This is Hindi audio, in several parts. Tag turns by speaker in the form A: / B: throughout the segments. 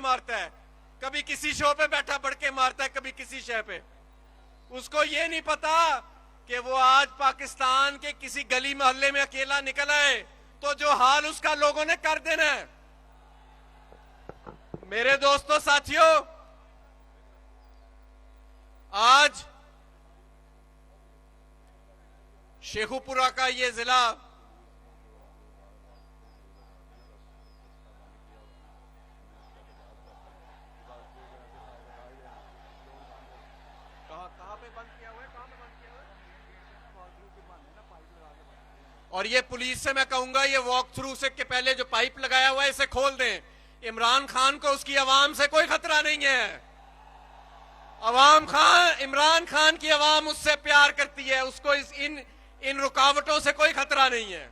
A: मारता है, कभी किसी शो पे बैठा बढ़ के मारता है, कभी किसी शय पे। उसको ये नहीं पता कि वो आज पाकिस्तान के किसी गली मोहल्ले में अकेला निकल आए तो जो हाल उसका लोगों ने कर देना है। मेरे दोस्तों साथियों, आज शेखुपुरा का ये जिला कहां पे बंद किया हुआ है, कहां पे बंद किया हुआ है? और ये पुलिस से मैं कहूंगा, ये वॉक थ्रू से के पहले जो पाइप लगाया हुआ है इसे खोल दें। इमरान खान को उसकी आवाम से कोई खतरा नहीं है। इमरान खान की आवाम उससे प्यार करती है, उसको इन रुकावटों से कोई खतरा नहीं है।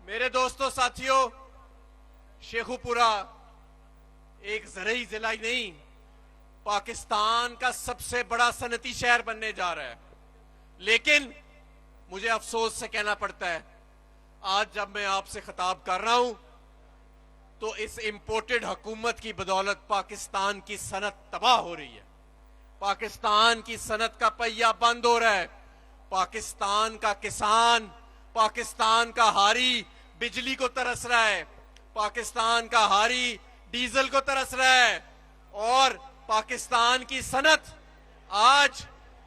A: मेरे दोस्तों साथियों, शेखुपुरा एक ज़रई जिला ही नहीं, पाकिस्तान का सबसे बड़ा सनती शहर बनने जा रहा है। लेकिन मुझे अफसोस से कहना पड़ता है, आज जब मैं आपसे खिताब कर रहा हूं तो इस इंपोर्टेड हुकूमत की बदौलत पाकिस्तान की सनत तबाह हो रही है। पाकिस्तान की सनत का पहिया बंद हो रहा है। पाकिस्तान का किसान, पाकिस्तान का हारी बिजली को तरस रहा है, पाकिस्तान का हारी डीजल को तरस रहा है, और पाकिस्तान की सनत आज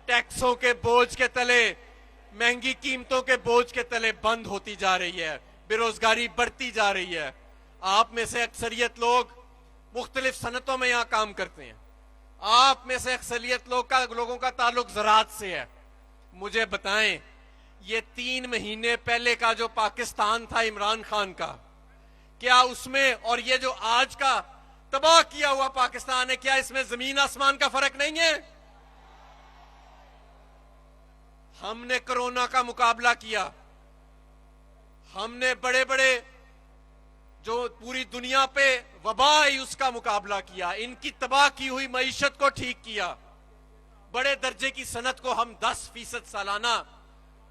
A: टैक्सों के बोझ के तले, महंगी कीमतों के बोझ के तले बंद होती जा रही है। बेरोजगारी बढ़ती जा रही है। आप में से अक्सरियत लोग मुख्तलिफ सनतों में यहां काम करते हैं। आप में से अक्सरियत लोगों का ताल्लुक ज़राअत से है। मुझे बताएं, ये 3 महीने पहले का जो पाकिस्तान था इमरान खान का, क्या उसमें और ये जो आज का तबाह किया हुआ पाकिस्तान है, क्या इसमें जमीन आसमान का फर्क नहीं है? हमने कोरोना का मुकाबला किया, हमने बड़े बड़े जो पूरी दुनिया पे वबा आई उसका मुकाबला किया, इनकी तबाह की हुई मईशत को ठीक किया, बड़े दर्जे की सनत को हम 10% सालाना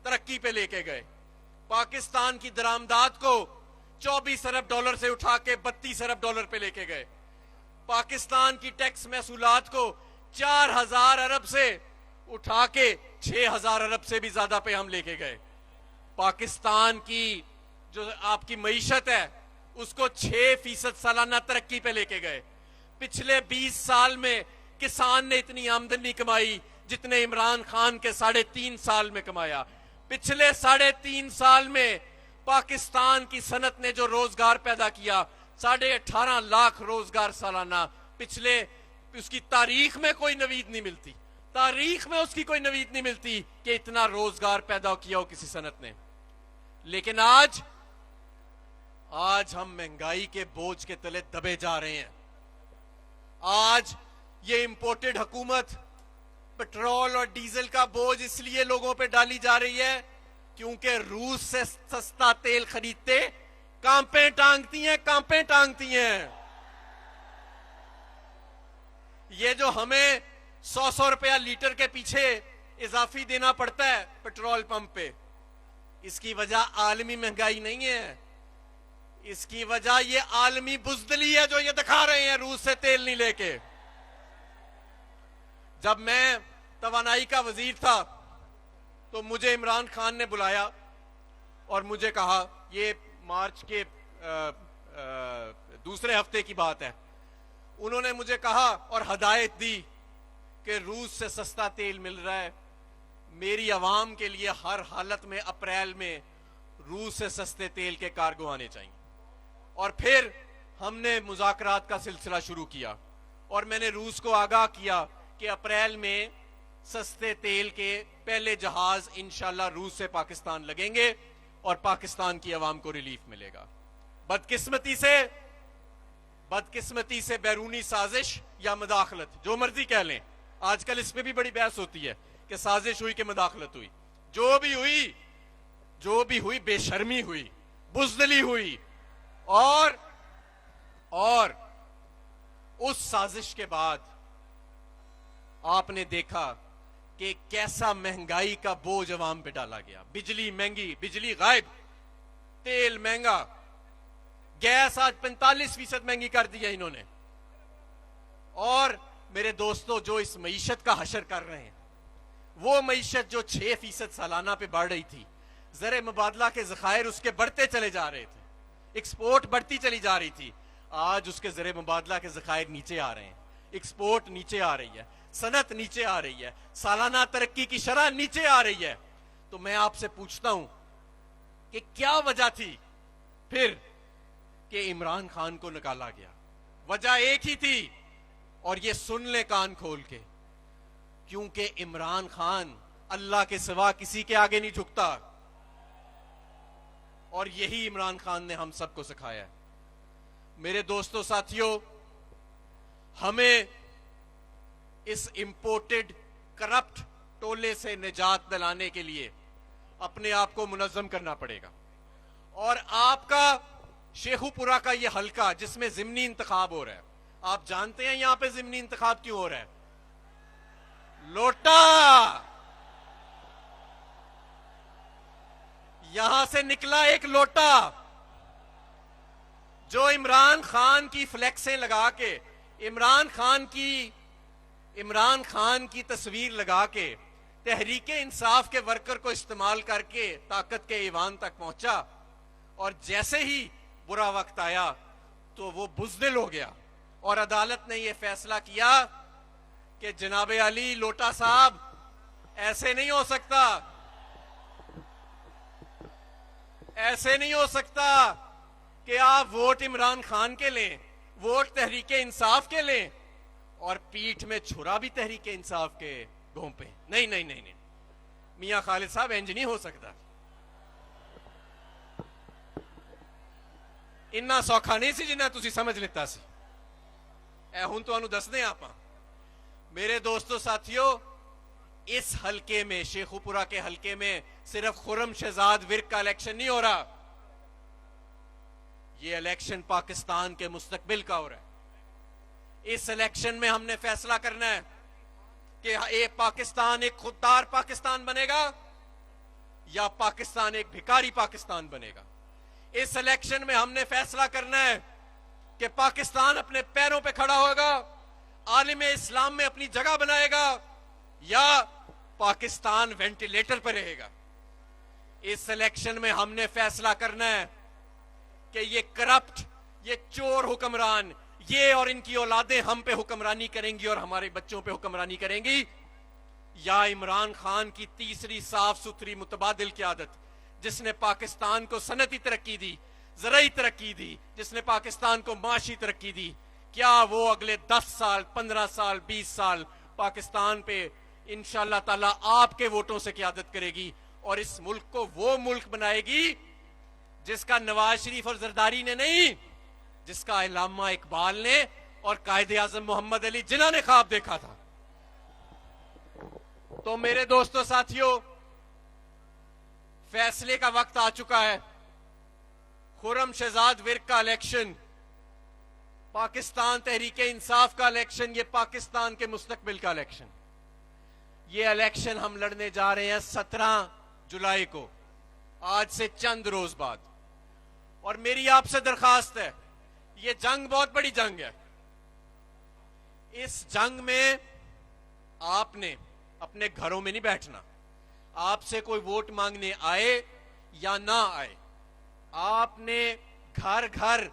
A: तरक्की पे लेके गए। पाकिस्तान की दरामदात को 24 अरब डॉलर से उठा के 32 अरब डॉलर पे लेके गए। पाकिस्तान की टैक्स महसूलात को 4000 अरब से उठा के 6000 अरब से भी ज्यादा पे हम लेके गए। पाकिस्तान की जो आपकी मईशत है उसको 6% सालाना तरक्की पे लेके गए। पिछले 20 साल में किसान ने इतनी आमदनी कमाई जितने इमरान खान के 3.5 साल में कमाया। पिछले 3.5 साल में पाकिस्तान की सनत ने जो रोजगार पैदा किया, 18.5 लाख रोजगार सालाना, पिछले उसकी तारीख में कोई नवीद नहीं मिलती, तारीख में उसकी कोई नवीद नहीं मिलती कि इतना रोजगार पैदा किया हो किसी सनत ने। लेकिन आज हम महंगाई के बोझ के तले दबे जा रहे हैं। आज ये इंपोर्टेड हुकूमत पेट्रोल और डीजल का बोझ इसलिए लोगों पे डाली जा रही है क्योंकि रूस से सस्ता तेल खरीदते कांपे टांगती हैं। ये जो हमें 100 रुपया लीटर के पीछे इजाफी देना पड़ता है पेट्रोल पंप पे, इसकी वजह आलमी महंगाई नहीं है, इसकी वजह ये आलमी बुज़दिली है जो ये दिखा रहे हैं रूस से तेल नहीं लेके। जब मैं तवानाई का वजीर था तो मुझे इमरान खान ने बुलाया और मुझे कहा, ये मार्च के दूसरे हफ्ते की बात है, उन्होंने मुझे कहा और हदायत दी कि रूस से सस्ता तेल मिल रहा है, मेरी आवाम के लिए हर हालत में अप्रैल में रूस से सस्ते तेल के कार्गो आने चाहिए। और फिर हमने मुज़ाकरात का सिलसिला शुरू किया और मैंने रूस को आगाह किया कि अप्रैल में सस्ते तेल के पहले जहाज इंशाल्लाह रूस से पाकिस्तान लगेंगे और पाकिस्तान की आवाम को रिलीफ मिलेगा। बदकिस्मती से बैरूनी साजिश या मदाखलत, जो मर्जी कह लें, आजकल इस पे भी बड़ी बहस होती है कि साजिश हुई कि मदाखलत हुई, जो भी हुई बेशर्मी हुई, बुज़दिली हुई, और उस साजिश के बाद आपने देखा कि कैसा महंगाई का बोझ अवाम पे डाला गया। बिजली महंगी, बिजली गायब, तेल महंगा, गैस आज 45% महंगी कर दी है इन्होंने। और मेरे दोस्तों, जो इस मईशत का हशर कर रहे हैं, वो मईशत जो 6% सालाना पे बढ़ रही थी, ज़र मुबादला के ज़खायर उसके बढ़ते चले जा रहे थे, एक्सपोर्ट बढ़ती चली जा रही थी, आज उसके ज़र मुबादला के ज़खायर नीचे आ रहे हैं, एक्सपोर्ट नीचे आ रही है, सनत नीचे आ रही है, सालाना तरक्की की शरह नीचे आ रही है। तो मैं आपसे पूछता हूं कि क्या वजह थी फिर कि इमरान खान को निकाला गया? वजह एक ही थी, और ये सुन ले कान खोल के, क्योंकि इमरान खान अल्लाह के सिवा किसी के आगे नहीं झुकता, और यही इमरान खान ने हम सबको सिखाया है। मेरे दोस्तों साथियों, हमें इस इंपोर्टेड करप्ट टोले से निजात दिलाने के लिए अपने आप को मुनज़्ज़म करना पड़ेगा। और आपका शेखुपुरा का ये हल्का जिसमें ज़िमनी इंतखाब हो रहा है, आप जानते हैं यहां पे ज़िमनी इंतखाब क्यों हो रहा है? लोटा, यहां से निकला एक लोटा जो इमरान खान की फ्लेक्सें लगा के, इमरान खान की तस्वीर लगा के तहरीके इंसाफ के वर्कर को इस्तेमाल करके ताकत के ईवान तक पहुंचा, और जैसे ही बुरा वक्त आया तो वो बुज़दिल हो गया, और अदालत ने यह फैसला किया कि जनाबे अली लोटा साहब, ऐसे नहीं हो सकता, ऐसे नहीं हो सकता कि आप वोट इमरान खान के लें, वोट तहरीके इंसाफ के लें, और पीठ में छुरा भी तहरीके इंसाफ के घोंपे। नहीं नहीं नहीं नहीं, मियां खालिद साहब, इंज नहीं हो सकता, इन्ना सौखा नहीं सी जिन्ना तुसी समझ लेता सी। ए हुण तुहानू दसदे आपां। मेरे दोस्तों साथियों, इस हलके में, शेखुपुरा के हलके में, सिर्फ खुर्रम शहजाद विर्क का इलेक्शन नहीं हो रहा, यह इलेक्शन पाकिस्तान के मुस्तकबिल का हो रहा है। इस इलेक्शन में हमने फैसला करना है कि एक पाकिस्तान एक खुददार पाकिस्तान बनेगा या पाकिस्तान एक भिखारी पाकिस्तान बनेगा। इस इलेक्शन में हमने फैसला करना है कि पाकिस्तान अपने पैरों पे खड़ा होगा, आलिम इस्लाम में अपनी जगह बनाएगा, या पाकिस्तान वेंटिलेटर पर रहेगा। इस इलेक्शन में हमने फैसला करना है कि ये करप्ट, ये चोर हुक्मरान, ये और इनकी औलादें हम पे हुक्मरानी करेंगी और हमारे बच्चों पे हुक्मरानी करेंगी, या इमरान खान की तीसरी साफ सुथरी मुतबादिल की आदत, जिसने पाकिस्तान को सनती तरक्की दी, ज़राई तरक्की दी, जिसने पाकिस्तान को माशी तरक्की दी, क्या वो अगले 10 साल, 15 साल, 20 साल पाकिस्तान पे इंशाअल्लाह ताला आपके वोटों से क़यादत करेगी, और इस मुल्क को वो मुल्क बनाएगी जिसका नवाज शरीफ और जरदारी ने नहीं, जिसका अल्लामा इकबाल ने और कायदे आज़म मोहम्मद अली जिन्ना ने ख्वाब देखा था। तो मेरे दोस्तों साथियों, फैसले का वक्त आ चुका है। खुर्रम शहजाद विर्क का इलेक्शन, पाकिस्तान तहरीके इंसाफ का इलेक्शन, ये पाकिस्तान के मुस्तकबिल का इलेक्शन, ये इलेक्शन हम लड़ने जा रहे हैं 17 जुलाई को, आज से चंद रोज बाद। और मेरी आपसे दरखास्त है, ये जंग बहुत बड़ी जंग है। इस जंग में आपने अपने घरों में नहीं बैठना, आपसे कोई वोट मांगने आए या ना आए, आपने घर घर,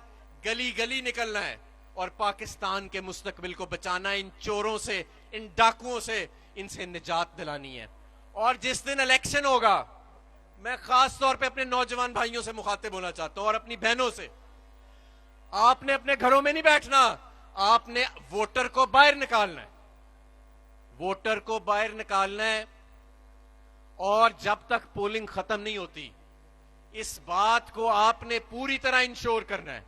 A: गली गली निकलना है और पाकिस्तान के मुस्तकबिल को बचाना है, इन चोरों से, इन डाकुओं से, इनसे निजात दिलानी है। और जिस दिन इलेक्शन होगा, मैं खास तौर पे अपने नौजवान भाइयों से मुखातिब होना चाहता हूं और अपनी बहनों से, आपने अपने घरों में नहीं बैठना, आपने वोटर को बाहर निकालना है, वोटर को बाहर निकालना है। और जब तक पोलिंग खत्म नहीं होती, इस बात को आपने पूरी तरह इंश्योर करना है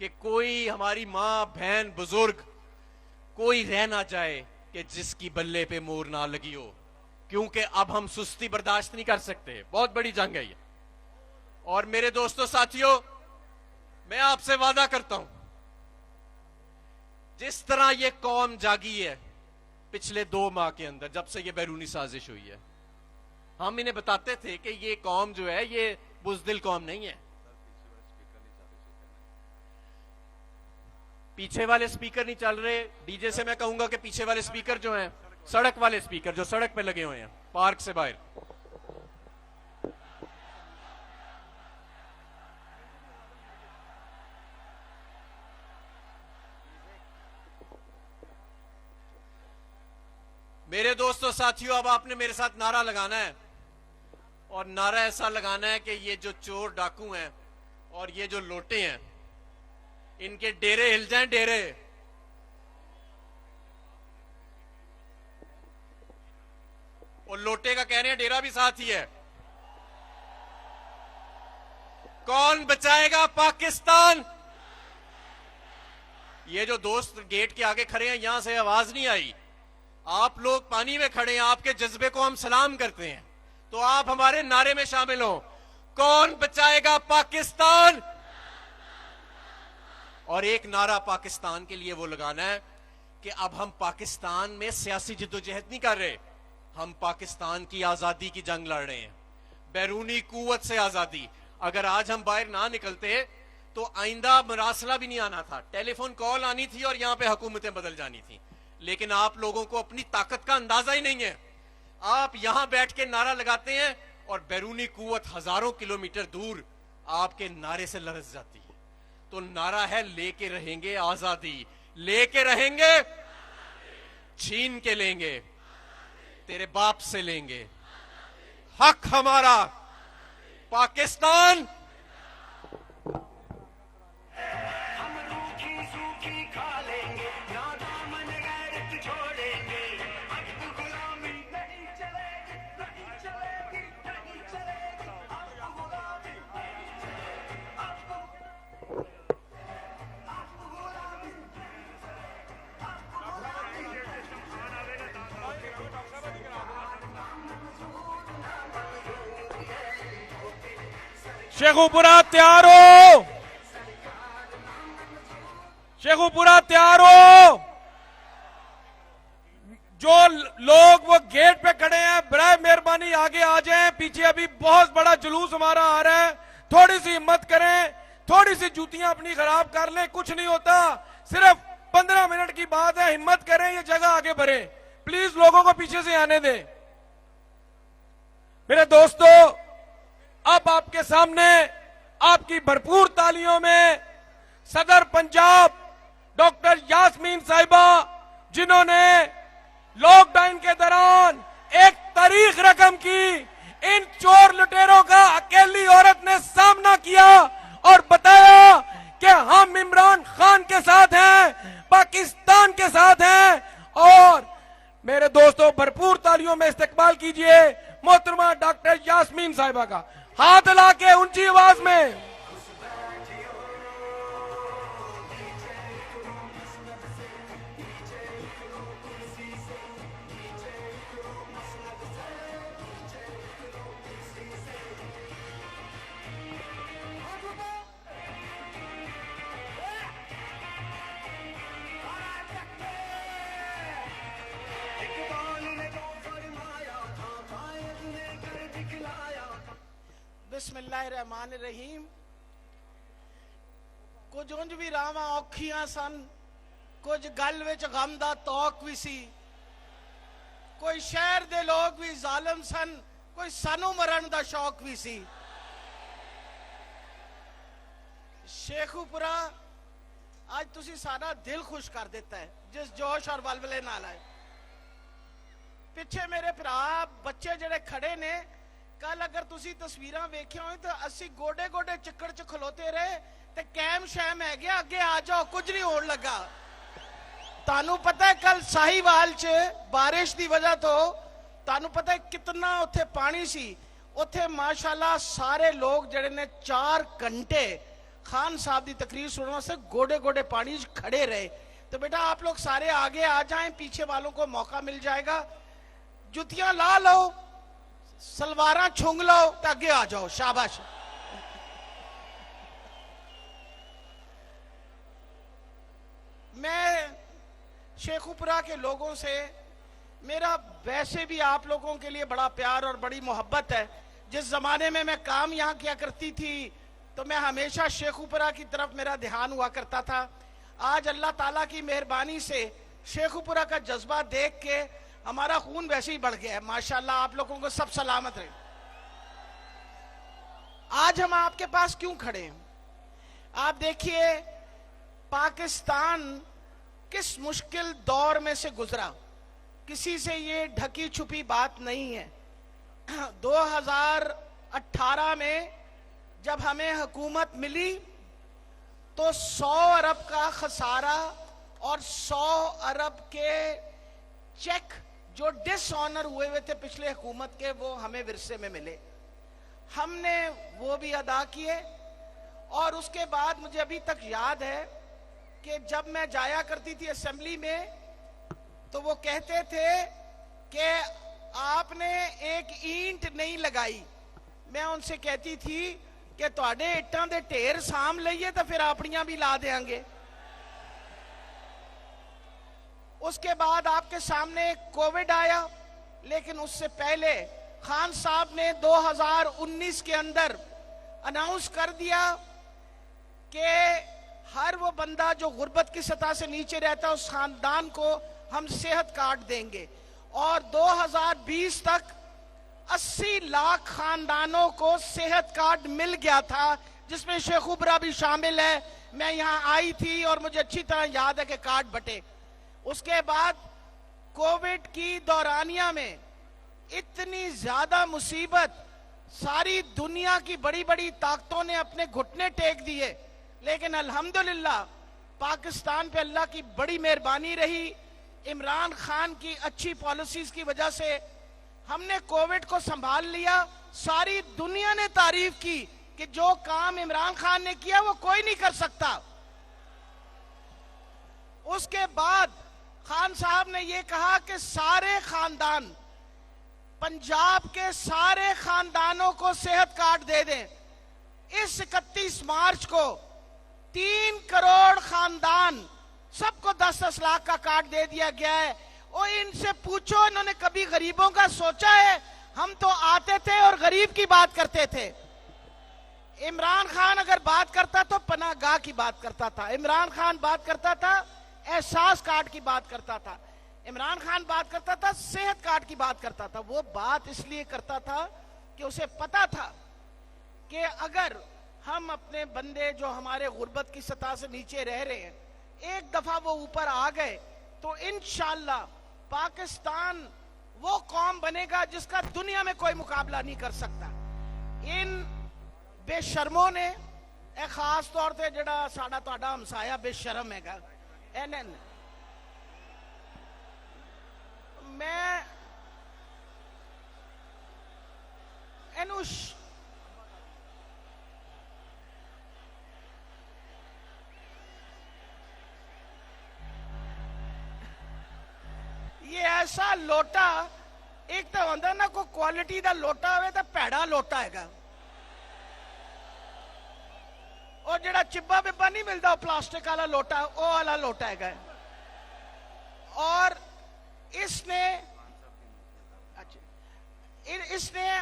A: कि कोई हमारी मां, बहन, बुजुर्ग कोई रह ना जाए कि जिसकी बल्ले पे मोर ना लगी हो, क्योंकि अब हम सुस्ती बर्दाश्त नहीं कर सकते। बहुत बड़ी जंग है ये। और मेरे दोस्तों साथियों, मैं आपसे वादा करता हूं, जिस तरह ये कौम जागी है पिछले 2 माह के अंदर, जब से ये बैरूनी साजिश हुई है, हम इन्हें बताते थे कि ये कौम जो है, ये बुज़दिल कौम नहीं है, पीछे वाले स्पीकर नहीं चल रहे। डीजे से मैं कहूंगा कि पीछे वाले स्पीकर जो हैं, सड़क वाले स्पीकर जो सड़क पे लगे हुए हैं, पार्क से बाहर, मेरे दोस्तों साथियों, अब आपने मेरे साथ नारा लगाना है, और नारा ऐसा लगाना है कि ये जो चोर डाकू हैं और ये जो लोटे हैं, इनके डेरे हिल जाएं, डेरे। और लोटे का कह रहे हैं डेरा भी साथ ही है। कौन बचाएगा पाकिस्तान? ये जो दोस्त गेट के आगे खड़े हैं, यहां से आवाज नहीं आई। आप लोग पानी में खड़े हैं, आपके जज्बे को हम सलाम करते हैं, तो आप हमारे नारे में शामिल हो। कौन बचाएगा पाकिस्तान? और एक नारा पाकिस्तान के लिए वो लगाना है कि अब हम पाकिस्तान में सियासी जिद्दोजहद नहीं कर रहे, हम पाकिस्तान की आजादी की जंग लड़ रहे हैं, बैरूनी कुव्वत से आजादी। अगर आज हम बाहर ना निकलते तो आइंदा मरासला भी नहीं आना था, टेलीफोन कॉल आनी थी और यहां पे हुकूमतें बदल जानी थी। लेकिन आप लोगों को अपनी ताकत का अंदाजा ही नहीं है। आप यहां बैठ के नारा लगाते हैं और बैरूनी कुव्वत हजारों किलोमीटर दूर आपके नारे से लरस जाती है। तो नारा है लेके रहेंगे आजादी, लेके रहेंगे, छीन के लेंगे, तेरे बाप से लेंगे, हक हमारा पाकिस्तान।
B: शेखुपुरा तैयार हो, शेखुपुरा तैयार हो। जो लोग वो गेट पे खड़े हैं, बराए मेहरबानी आगे आ जाएं। पीछे अभी बहुत बड़ा जुलूस हमारा आ रहा है, थोड़ी सी हिम्मत करें, थोड़ी सी जूतियां अपनी खराब कर लें, कुछ नहीं होता, सिर्फ 15 मिनट की बात है। हिम्मत करें, ये जगह आगे बढ़े। प्लीज लोगों को पीछे से आने दें। मेरे दोस्तों, अब आपके सामने आपकी भरपूर तालियों में सदर पंजाब डॉक्टर यास्मीन साहिबा, जिन्होंने लॉकडाउन के दौरान एक तारीख रकम की, इन चोर लुटेरों का अकेली औरत ने सामना किया और बताया कि हम इमरान खान के साथ हैं, पाकिस्तान के साथ हैं। और मेरे दोस्तों, भरपूर तालियों में इस्तकबाल कीजिए मोहतरमा डॉक्टर यास्मीन साहिबा का, हाथ हिला के ऊंची आवाज में।
C: बिस्मिल्लाहिर्रहमानिर्रहीम। कुछ उंज भी रावां औखियां सन, कुछ गल विच गम दा तौक भी सी। कोई शहर दे लोग भी जालिम सन, कोई सानू मरण दा शौक भी सी। शेखुपुरा आज तुसी सारा दिल खुश कर दिता है, जिस जोश और बलबले नाल आए। पिछे मेरे भरा बच्चे जेड़े खड़े ने, कल अगर तुसी तस्वीरां वेखिया हो तो असी गोडे गोडे चिक्कड़ च खलोते रहे, ते कैम शैम है गया, अगे आ जाओ, कुछ नहीं होने लगा। तानू पता है कल साहिवाल च बारिश की वजह तो तानू पता है कितना उत्थे पानी सी। उत्थे माशाल्लाह सारे लोग जड़े ने 4 घंटे खान साहब की तकरीर सुनने से गोडे गोडे पानी खड़े रहे। तो बेटा आप लोग सारे आगे आ जाएं, पीछे वालों को मौका मिल जाएगा। जुतियां ला लो, सलवारा छुंग लो, तो आगे आ जाओ, शाबाश। मैं शेखुपुरा के लोगों से, मेरा वैसे भी आप लोगों के लिए बड़ा प्यार और बड़ी मोहब्बत है। जिस जमाने में मैं काम यहाँ किया करती थी तो मैं हमेशा शेखुपुरा की तरफ मेरा ध्यान हुआ करता था। आज अल्लाह ताला की मेहरबानी से शेखुपुरा का जज्बा देख के हमारा खून वैसे ही बढ़ गया है। माशाल्लाह, आप लोगों को सब सलामत रहे। आज हम आपके पास क्यों खड़े हैं? आप देखिए पाकिस्तान किस मुश्किल दौर में से गुजरा, किसी से ये ढकी छुपी बात नहीं है। 2018 में जब हमें हुकूमत मिली तो 100 अरब का खसारा और 100 अरब के चेक जो डिसऑनर हुए थे पिछले हुकूमत के, वो हमें विरसे में मिले। हमने वो भी अदा किए। और उसके बाद मुझे अभी तक याद है कि जब मैं जाया करती थी असेंबली में तो वो कहते थे कि आपने एक ईंट नहीं लगाई। मैं उनसे कहती थी कि तुहाडे इट्टां दे ढेर साम लईए तो फिर अपनियां भी ला देंगे। उसके बाद आपके सामने कोविड आया, लेकिन उससे पहले खान साहब ने 2019 के अंदर अनाउंस कर दिया कि हर वो बंदा जो गुर्बत की सतह से नीचे रहता है उस खानदान को हम सेहत कार्ड देंगे। और 2020 तक 80 लाख खानदानों को सेहत कार्ड मिल गया था, जिसमें शेखुपुरा भी शामिल है। मैं यहां आई थी और मुझे अच्छी तरह याद है कि कार्ड बटे। उसके बाद कोविड की दौरानिया में इतनी ज्यादा मुसीबत, सारी दुनिया की बड़ी बड़ी ताकतों ने अपने घुटने टेक दिए, लेकिन अल्हम्दुलिल्लाह पाकिस्तान पे अल्लाह की बड़ी मेहरबानी रही। इमरान खान की अच्छी पॉलिसीज की वजह से हमने कोविड को संभाल लिया। सारी दुनिया ने तारीफ की कि जो काम इमरान खान ने किया वो कोई नहीं कर सकता। उसके बाद खान साहब ने यह कहा कि सारे खानदान, पंजाब के सारे खानदानों को सेहत कार्ड दे दें। इस 31 मार्च को 3 करोड़ खानदान, सबको 10-10 लाख का कार्ड दे दिया गया है। और इनसे पूछो, इन्होंने कभी गरीबों का सोचा है? हम तो आते थे और गरीब की बात करते थे। इमरान खान अगर बात करता तो पनाहगाह की बात करता था। इमरान खान बात करता था एहसास कार्ड की बात करता था। इमरान खान बात करता था सेहत कार्ड की बात करता था। वो बात इसलिए करता था कि उसे पता था कि अगर हम अपने बंदे जो हमारे गुर्बत की सतह से नीचे रह रहे हैं, एक दफा वो ऊपर आ गए तो इंशाअल्लाह पाकिस्तान वो कौम बनेगा जिसका दुनिया में कोई मुकाबला नहीं कर सकता। इन बेशर्मों ने, खास तौर से जड़ा साडा तुहाडा हमसाया बेशरम हैगा, मैं एनुश ये ऐसा लोटा, एक तो होंदा ना कोई क्वालिटी दा लोटा होवे तो भैड़ा लोटा हैगा, और जेड़ा चिब्बा बिब्बा नहीं मिलता प्लास्टिक वाला लोटा, वो वाला लोटा हैगा। और इसने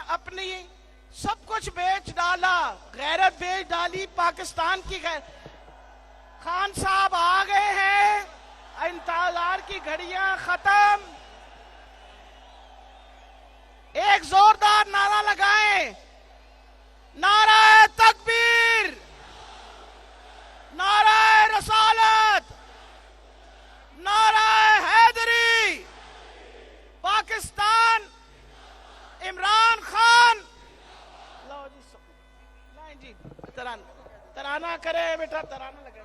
C: अपनी सब कुछ बेच डाला, गैरत बेच डाली पाकिस्तान की। खान साहब आ गए हैं, इंतजार की घड़ियां खत्म। एक जोरदार नारा लगाएं, नारा तकबीर, नारा रसालत, नारा हैदरी। पाकिस्तान, इमरान खान। लो जी तराना करे बेटा, तराना लगाए।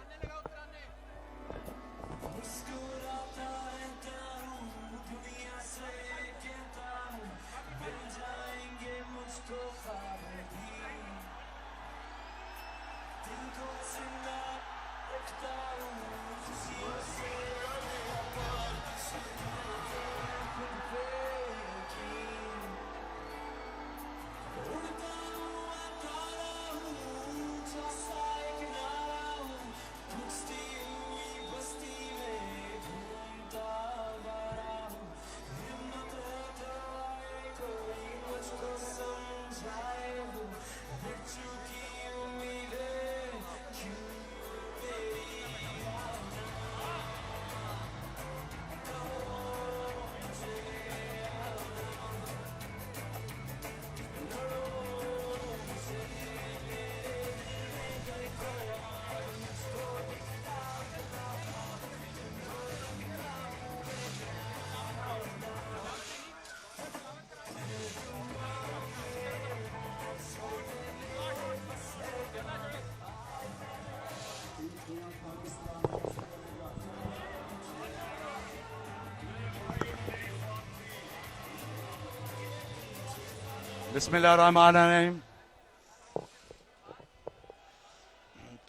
D: बिस्मिल्लाहिर्रहमानिर्रहीम।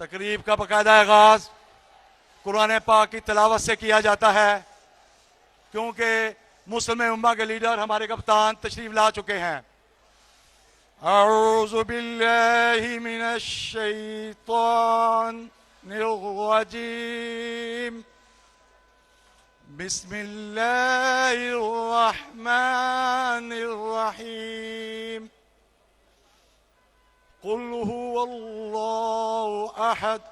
D: तकरीब का बाकायदा आगाज कुरान पाक की तिलावत से किया जाता है, क्योंकि मुस्लिम उम्मा के लीडर हमारे कप्तान तशरीफ ला चुके हैं। औज़ु बिल्लाहि मिनश शैतानिर रजीम। बिस्मिल्लाहिर रहमानिर रहीम। कुल हुवल्लाहु अहद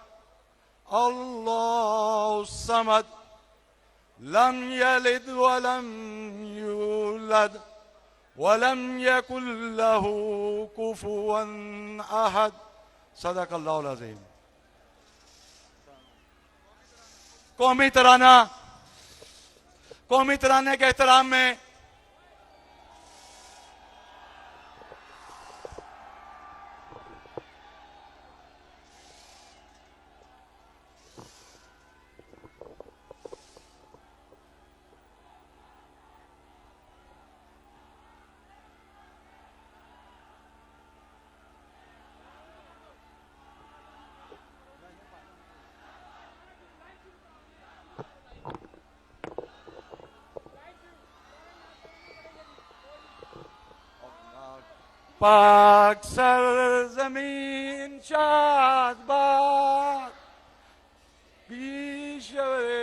D: अल्लाहुस समद लम यलिद वलम यूलद वलम यकुल लहू कुफुवन अहद। सदक़ल्लाहुल अज़ीम। कौमी तराने के एहतराम में पाक सरज़मीन शादबाद पीशवे।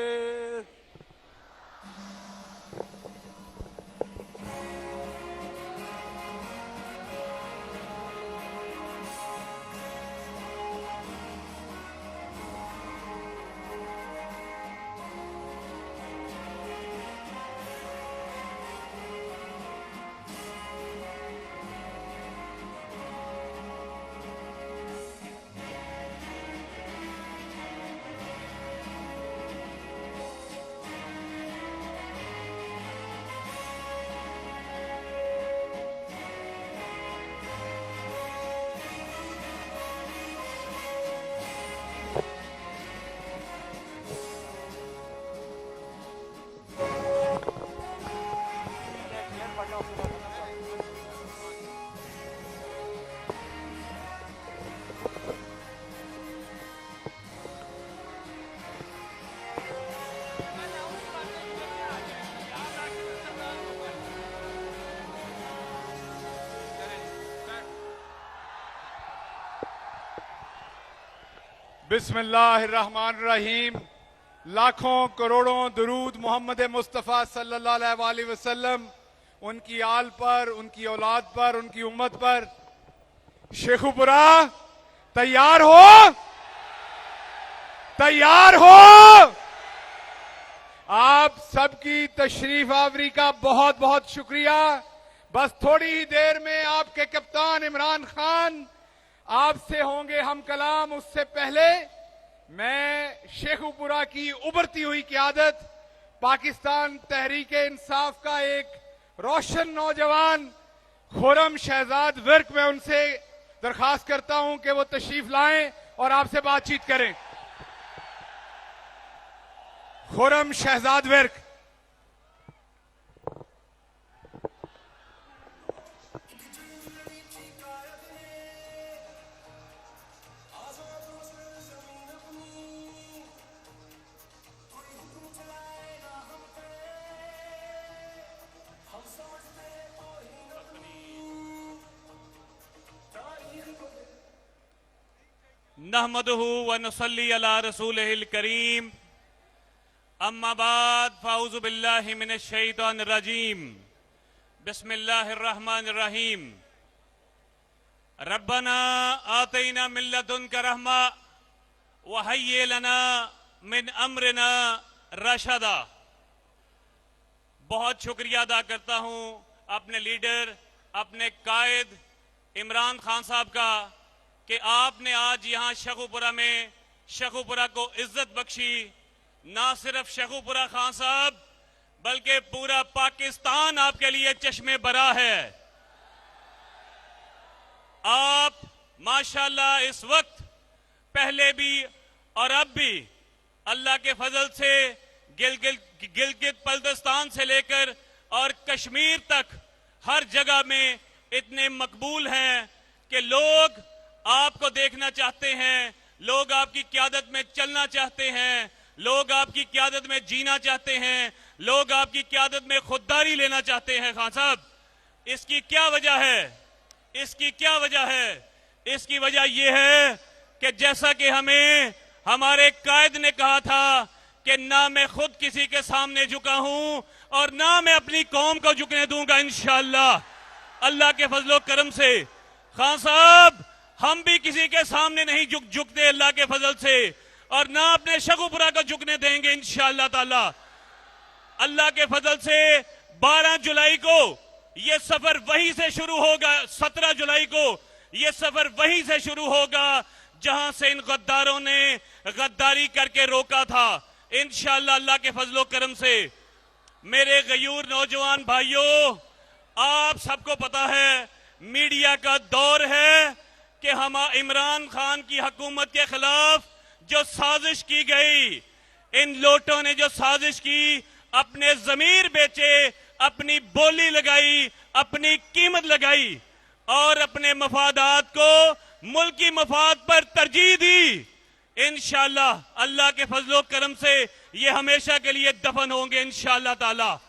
E: बिस्मिल्लाहिर्रहमानिर्रहीम। लाखों करोड़ों दुरूद मोहम्मद मुस्तफ़ा सल्लल्लाहु अलैहि वसल्लम, उनकी आल पर, उनकी औलाद पर, उनकी उम्मत पर। शेखुपुरा तैयार हो, तैयार हो। आप सबकी तशरीफ आवरी का बहुत बहुत शुक्रिया। बस थोड़ी ही देर में आपके कप्तान इमरान खान आपसे होंगे हम कलाम। उससे पहले मैं शेखुपुरा की उभरती हुई क़यादत, पाकिस्तान तहरीक इंसाफ का एक रोशन नौजवान खुर्रम शहजाद विर्क, मैं उनसे दरखास्त करता हूं कि वो तशरीफ लाएं और आपसे बातचीत करें। खुर्रम शहजाद विर्क।
F: नहमदुहु व नसल्ली अला रसूलिहिल करीम। अम्मा बाद फ़ाऊज़ु बिल्लाहि मिनश शैतानिर रजीम। बिस्मिल्लाहिर रहमानिर रहीम। रब्बना आतैना मिन लदुनका रहमा व हय्यि लना मिन अमरिना रशदा। बहुत शुक्रिया अदा करता हूं अपने लीडर, अपने कायद इमरान खान साहब का कि आपने आज यहां शेखुपुरा में शेखुपुरा को इज्जत बख्शी। ना सिर्फ शेखुपुरा खान साहब बल्कि पूरा पाकिस्तान आपके लिए चश्मे बरा है। आप माशाल्लाह इस वक्त पहले भी और अब भी अल्लाह के फजल से गिलगित बल्तिस्तान से लेकर और कश्मीर तक हर जगह में इतने मकबूल हैं कि लोग आपको देखना चाहते हैं, लोग आपकी क़यादत में चलना चाहते हैं, लोग आपकी क़यादत में जीना चाहते हैं, लोग आपकी क़यादत में खुददारी लेना चाहते हैं। खान साहब, इसकी क्या वजह है? इसकी क्या वजह है? इसकी वजह यह है कि जैसा कि हमें हमारे कायद ने कहा था कि ना मैं खुद किसी के सामने झुका हूं और ना मैं अपनी कौम को झुकने दूंगा इंशाअल्लाह, अल्लाह के फजलो करम से। खान साहब, हम भी किसी के सामने नहीं झुकते अल्लाह के फजल से, और ना अपने शेखुपुरा को झुकने देंगे इंशाअल्लाह ताला। अल्लाह के फजल से 12 जुलाई को ये सफर वहीं से शुरू होगा, 17 जुलाई को ये सफर वहीं से शुरू होगा जहां से इन गद्दारों ने गद्दारी करके रोका था। इंशाअल्लाह अल्लाह के फजलो करम से। मेरे गयूर नौजवान भाइयों, आप सबको पता है मीडिया का दौर है कि हम इमरान खान की हुकूमत के खिलाफ जो साजिश की गई, इन लोटों ने जो साजिश की, अपने जमीर बेचे, अपनी बोली लगाई, अपनी कीमत लगाई और अपने मफादात को मुल्की मफाद पर तरजीह दी। इंशाअल्लाह अल्लाह के फजलो करम से ये हमेशा के लिए दफन होंगे इंशाअल्लाह ताला।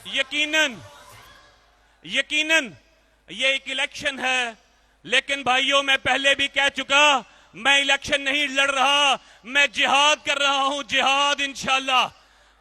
F: यकीनन ये एक इलेक्शन है, लेकिन भाइयों मैं पहले भी कह चुका, मैं इलेक्शन नहीं लड़ रहा, मैं जिहाद कर रहा हूं, जिहाद इंशाअल्लाह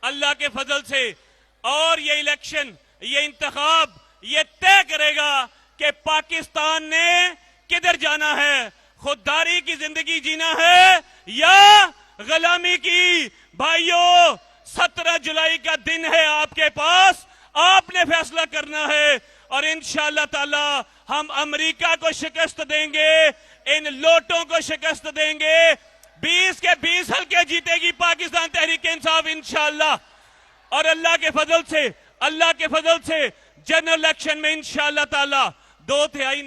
F: अल्लाह के फजल से। और ये इलेक्शन, ये इंतखाब ये तय करेगा कि पाकिस्तान ने किधर जाना है, खुददारी की जिंदगी जीना है या गुलामी की। भाइयों, 17 जुलाई का दिन है आपके पास, आपने फैसला करना है और इंशाअल्लाह ताला हम अमेरिका को शिकस्त देंगे, इन लोटों को शिकस्त देंगे। 20 के 20 हल्के जीतेगी पाकिस्तान तहरीक इंसाफ इंशाअल्लाह। और अल्लाह के फजल से जनरल इलेक्शन में इंशाअल्लाह ताला 2 तिहाई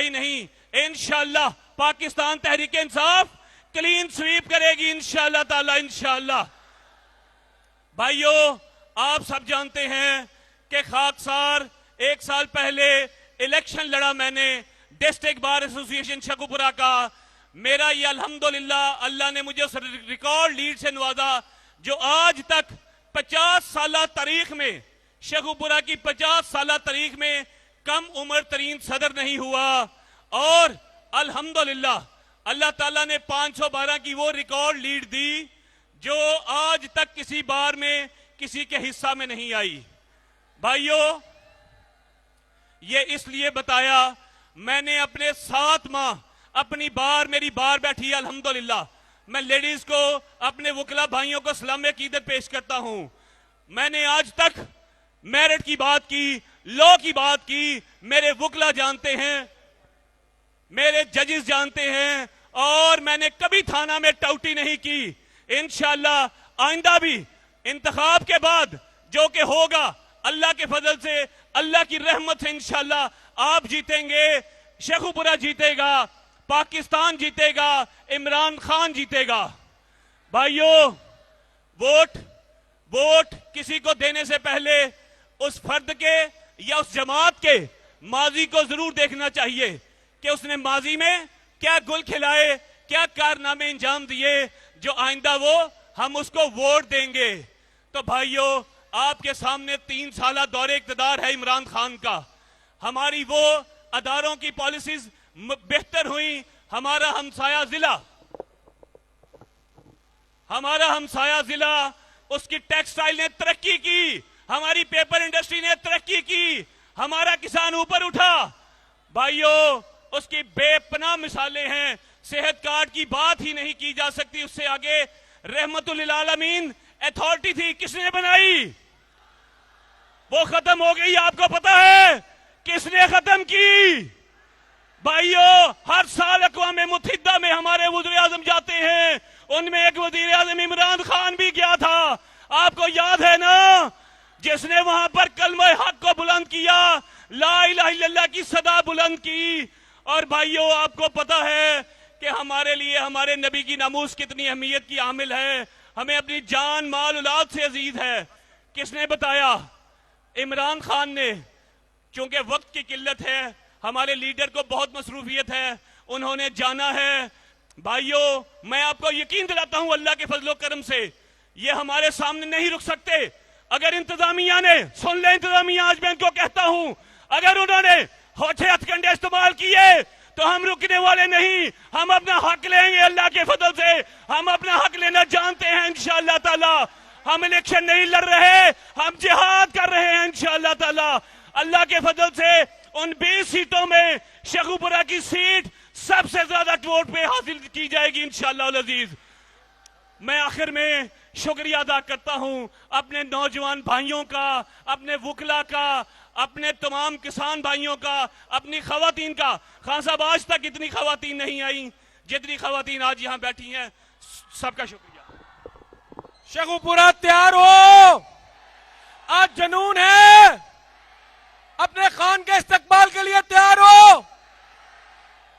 F: नहीं इंशाअल्लाह पाकिस्तान तहरीक इंसाफ क्लीन स्वीप करेगी इंशाअल्लाह ताला, इंशाअल्लाह। भाइयों, आप सब जानते हैं कि खाकसार 1 साल पहले इलेक्शन लड़ा मैंने डिस्ट्रिक्ट बार एसोसिएशन शेखुपुरा का। मेरा ये अल्हम्दुलिल्लाह अल्लाह ने मुझे उस रिकॉर्ड लीड से नवाजा जो आज तक 50 साल तारीख में, शेखुपुरा की 50 साल तारीख में कम उम्र तरीन सदर नहीं हुआ। और अल्हम्दुलिल्लाह अल्लाह ताला ने 512 की वो रिकॉर्ड लीड दी जो आज तक किसी बार में किसी के हिस्सा में नहीं आई। भाइयों, ये इसलिए बताया, मैंने अपने 7 माह अपनी बार, मेरी बार बैठी है अल्हम्दुलिल्लाह। मैं लेडीज को, अपने वकला भाइयों को सलाम अकीदत पेश करता हूं। मैंने आज तक मेरिट की बात की, लॉ की बात की, मेरे वकला जानते हैं, मेरे जजेस जानते हैं, और मैंने कभी थाना में टाउटी नहीं की। इंशाअल्लाह आइंदा भी इंतखाब के बाद जो कि होगा अल्लाह के फजल से, अल्लाह की रहमत से इंशाअल्लाह आप जीतेंगे, शेखुपुरा जीतेगा, पाकिस्तान जीतेगा, इमरान खान जीतेगा। भाइयों, वोट किसी को देने से पहले उस फर्द के या उस जमात के माजी को जरूर देखना चाहिए कि उसने माजी में क्या गुल खिलाए, क्या कारनामे अंजाम दिए जो आइंदा वो हम उसको वोट देंगे। तो भाइयों, आपके सामने 3 साल दौरे इक़्तिदार है इमरान खान का। हमारी वो अदारों की पॉलिसीज बेहतर हुई। हमारा हमसाया जिला उसकी टेक्सटाइल ने तरक्की की, हमारी पेपर इंडस्ट्री ने तरक्की की, हमारा किसान ऊपर उठा। भाइयों, उसकी बेपनाह मिसालें हैं। सेहत कार्ड की बात ही नहीं की जा सकती, उससे आगे रहमतुल लिल आलमीन अथॉरिटी थी, किसने बनाई? वो खत्म हो गई। आपको पता है किसने खत्म की? भाइयों, हर साल अक़वाम मुत्तहिदा में हमारे वज़ीर आज़म जाते हैं, उनमें एक वज़ीर आज़म इमरान खान भी गया था। आपको याद है ना, जिसने वहां पर कलमा हक को बुलंद किया, ला इलाहा इल्लल्लाह की सदा बुलंद की। और भाइयों, आपको पता है कि हमारे लिए हमारे नबी की नामूस कितनी अहमियत की आमिल है। हमें अपनी जान माल औलाद से अजीज है। किसने बताया? इमरान खान ने। क्योंकि वक्त की किल्लत है, हमारे लीडर को बहुत मसरूफियत है, उन्होंने जाना है। भाइयों, मैं आपको यकीन दिलाता हूं अल्लाह के फजलो करम से ये हमारे सामने नहीं रुक सकते। अगर इंतजामिया ने, सुन ले इंतजामिया, आज मैं इनको कहता हूं, अगर उन्होंने होठे हथकंडे इस्तेमाल किए तो हम रुकने वाले नहीं। हम अपना हक लेंगे अल्लाह के फजल से। हम अपना हक लेना जानते हैं इंशाअल्लाह ताला। हम इलेक्शन नहीं लड़ रहे, हम जिहाद कर रहे हैं इंशाअल्लाह ताला। अल्लाह के फजल से उन 20 सीटों में शेखुपुरा की सीट सबसे ज्यादा वोट पे हासिल की जाएगी इंशाअल्लाह अजीज। मैं आखिर में शुक्रिया अदा करता हूं अपने नौजवान भाइयों का, अपने वुकला का, अपने तमाम किसान भाइयों का, अपनी खवातीन का। खान साहब, आज तक इतनी खवातीन नहीं आई जितनी खवातीन आज यहां बैठी हैं। सबका शुक्रिया।
B: शेखुपुरा तैयार हो, आज जुनून है, अपने खान के इस्तकबाल के लिए तैयार हो।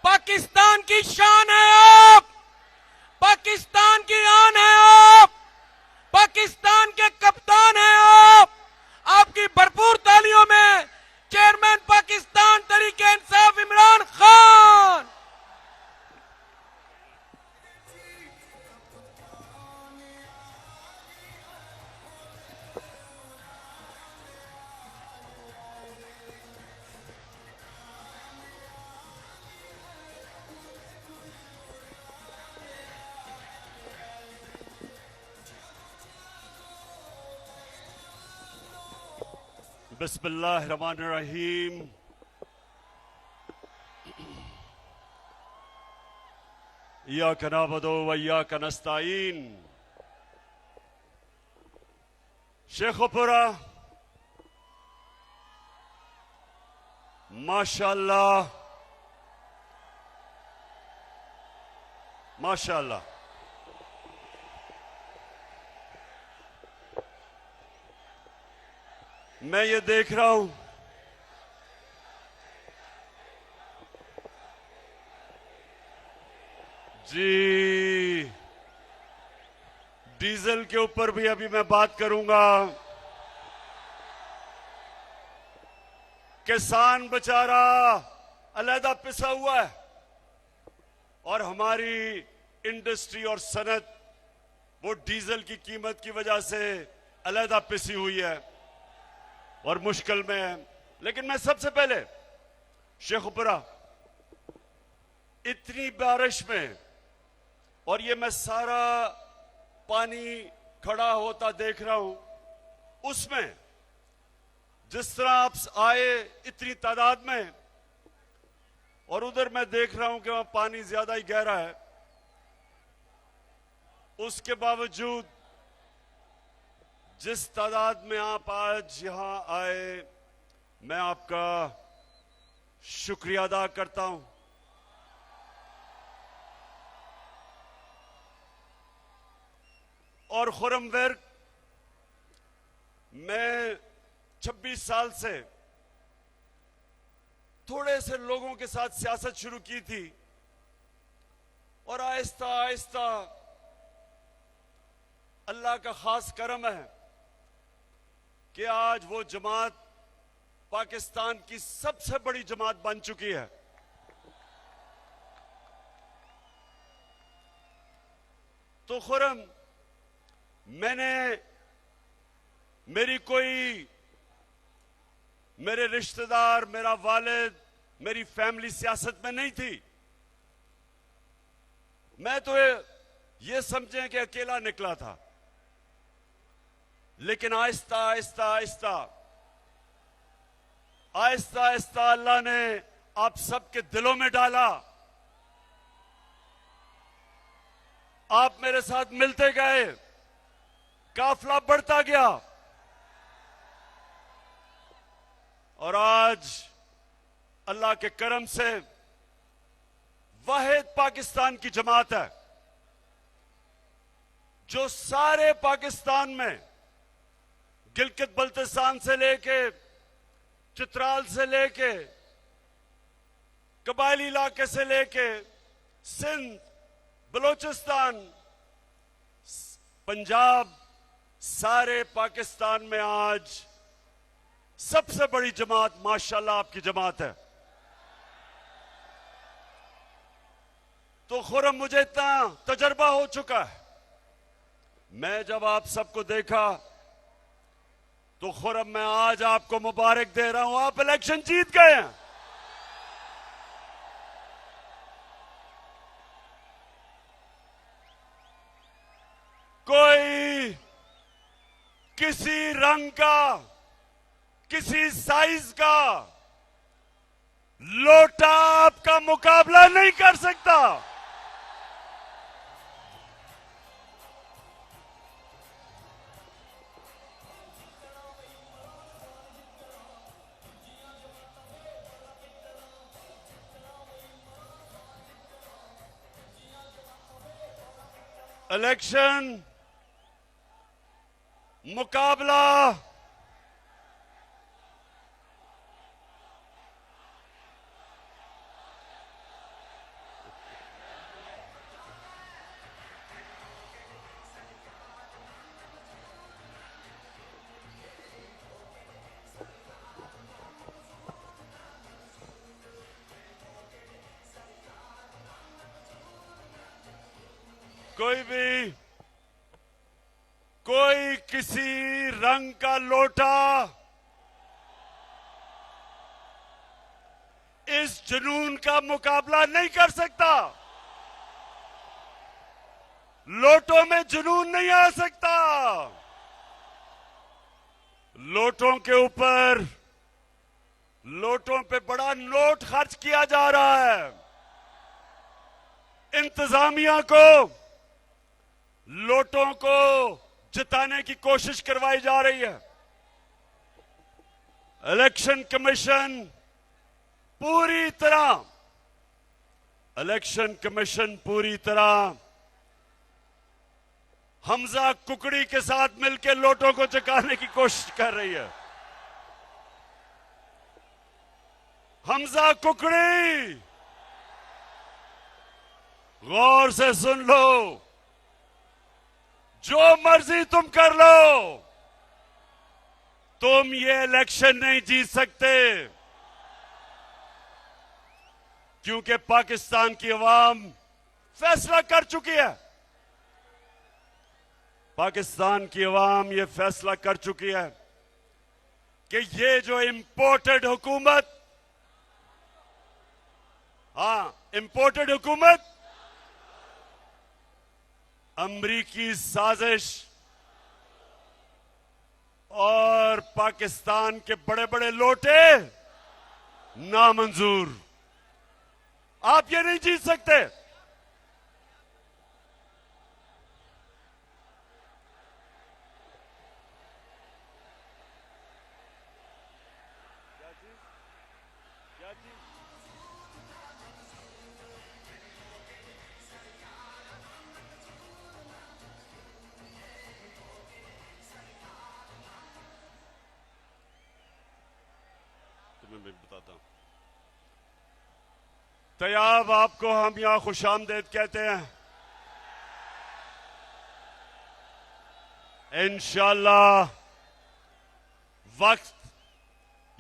B: पाकिस्तान की शान है आप, पाकिस्तान की आन है आप, पाकिस्तान के कप्तान हैं आप। आपकी भरपूर तालियों में चेयरमैन पाकिस्तान तरीके इंसाफ इमरान खान।
G: बिस्मिल्लाहिर्रहमानिर्रहीम। इय्याका नअबुदु व इय्याका नस्तईन। शेखुपुरा माशाअल्लाह माशाअल्लाह। मैं ये देख रहा हूं जी, डीजल के ऊपर भी अभी मैं बात करूंगा। किसान बेचारा अलहदा पिसा हुआ है और हमारी इंडस्ट्री और सनत वो डीजल की कीमत की वजह से अलहदा पिसी हुई है और मुश्किल में है। लेकिन मैं सबसे पहले शेखुपुरा इतनी बारिश में, और ये मैं सारा पानी खड़ा होता देख रहा हूं, उसमें जिस तरह आप आए इतनी तादाद में, और उधर मैं देख रहा हूं कि वहां पानी ज्यादा ही गहरा है, उसके बावजूद जिस तादाद में आप आज यहां आए, मैं आपका शुक्रिया अदा करता हूं। और खुरमवेर, मैं 26 साल से थोड़े से लोगों के साथ सियासत शुरू की थी और आहिस्ता आहिस्ता अल्लाह का खास करम है कि आज वो जमात पाकिस्तान की सबसे बड़ी जमात बन चुकी है। तो खुरम, मैंने मेरे रिश्तेदार, मेरा वालिद, मेरी फैमिली सियासत में नहीं थी। मैं तो ये समझें कि अकेला निकला था, लेकिन आहिस्ता आहिस्ता आहिस्ता आहिस्ता आहिस्ता अल्लाह ने आप सबके दिलों में डाला। आप मेरे साथ मिलते गए, काफिला बढ़ता गया और आज अल्लाह के करम से वाहिद पाकिस्तान की जमात है जो सारे पाकिस्तान में गिलगित बल्तिस्तान से लेके, चित्राल से लेके, कबायली इलाके से लेके, सिंध, बलोचिस्तान, पंजाब सारे पाकिस्तान में आज सबसे बड़ी जमात माशाल्लाह आपकी जमात है। तो खुरम मुझे इतना तजर्बा हो चुका है, मैं जब आप सबको देखा तो खुरम मैं आज आपको मुबारक दे रहा हूं, आप इलेक्शन जीत गए हैं। कोई किसी रंग का, किसी साइज का लोटा आपका मुकाबला नहीं कर सकता। इलेक्शन मुकाबला कोई किसी रंग का लोटा इस जुनून का मुकाबला नहीं कर सकता। लोटों में जुनून नहीं आ सकता। लोटों के ऊपर, लोटों पे बड़ा नोट खर्च किया जा रहा है। इंतजामिया को लोटों को जिताने की कोशिश करवाई जा रही है। इलेक्शन कमीशन पूरी तरह हमजा कुकड़ी के साथ मिलकर लोटों को चकाने की कोशिश कर रही है। हमजा कुकड़ी, गौर से सुन लो, जो मर्जी तुम कर लो, तुम ये इलेक्शन नहीं जीत सकते, क्योंकि पाकिस्तान की अवाम फैसला कर चुकी है। पाकिस्तान की अवाम ये फैसला कर चुकी है कि ये जो इंपोर्टेड हुकूमत, इंपोर्टेड हुकूमत, अमरीकी साजिश और पाकिस्तान के बड़े बड़े लोटे नामंजूर। आप ये नहीं जीत सकते। मैं बताता हूं। तैयाब आपको हम यहां खुशामदेद कहते हैं। इंशाअल्लाह वक्त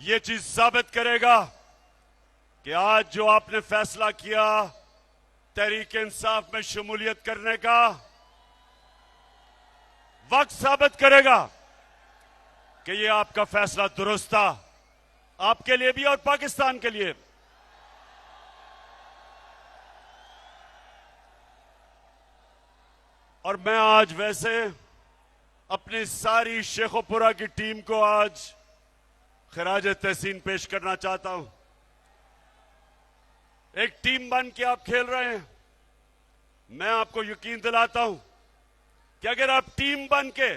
G: ये चीज साबित करेगा कि आज जो आपने फैसला किया तहरीक इंसाफ में शमूलियत करने का, वक्त साबित करेगा कि ये आपका फैसला दुरुस्त था, आपके लिए भी और पाकिस्तान के लिए। और मैं आज वैसे अपनी सारी शेखोपुरा की टीम को आज खराज तहसीन पेश करना चाहता हूं। एक टीम बन के आप खेल रहे हैं। मैं आपको यकीन दिलाता हूं कि अगर आप टीम बन के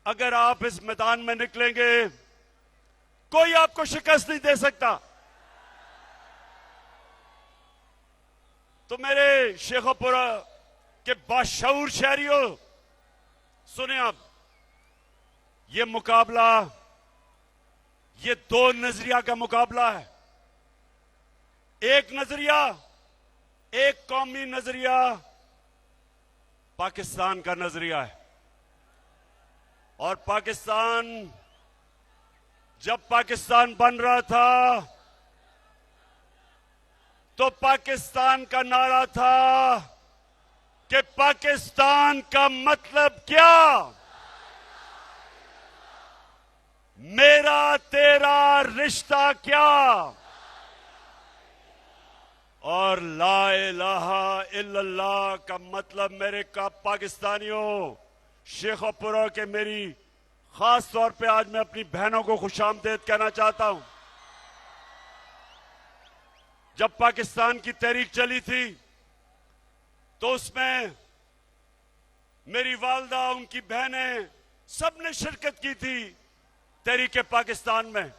G: अगर आप इस मैदान में निकलेंगे, कोई आपको शिकस्त नहीं दे सकता। तो मेरे शेखोपुरा के बाशऊर शहरियों, सुने आप, ये मुकाबला, ये दो नजरिया का मुकाबला है। एक नजरिया, एक कौमी नजरिया पाकिस्तान का नजरिया है। और पाकिस्तान, जब पाकिस्तान बन रहा था तो पाकिस्तान का नारा था कि पाकिस्तान का मतलब क्या, मेरा तेरा रिश्ता क्या, और ला इलाहा इल्लल्लाह का मतलब मेरे का पाकिस्तानियों, शेखुपुरा के मेरी खास तौर पे आज मैं अपनी बहनों को खुशामदीद कहना चाहता हूं। जब पाकिस्तान की तहरीक चली थी तो उसमें मेरी वालदा, उनकी बहनें, सबने शिरकत की थी तहरीक पाकिस्तान में।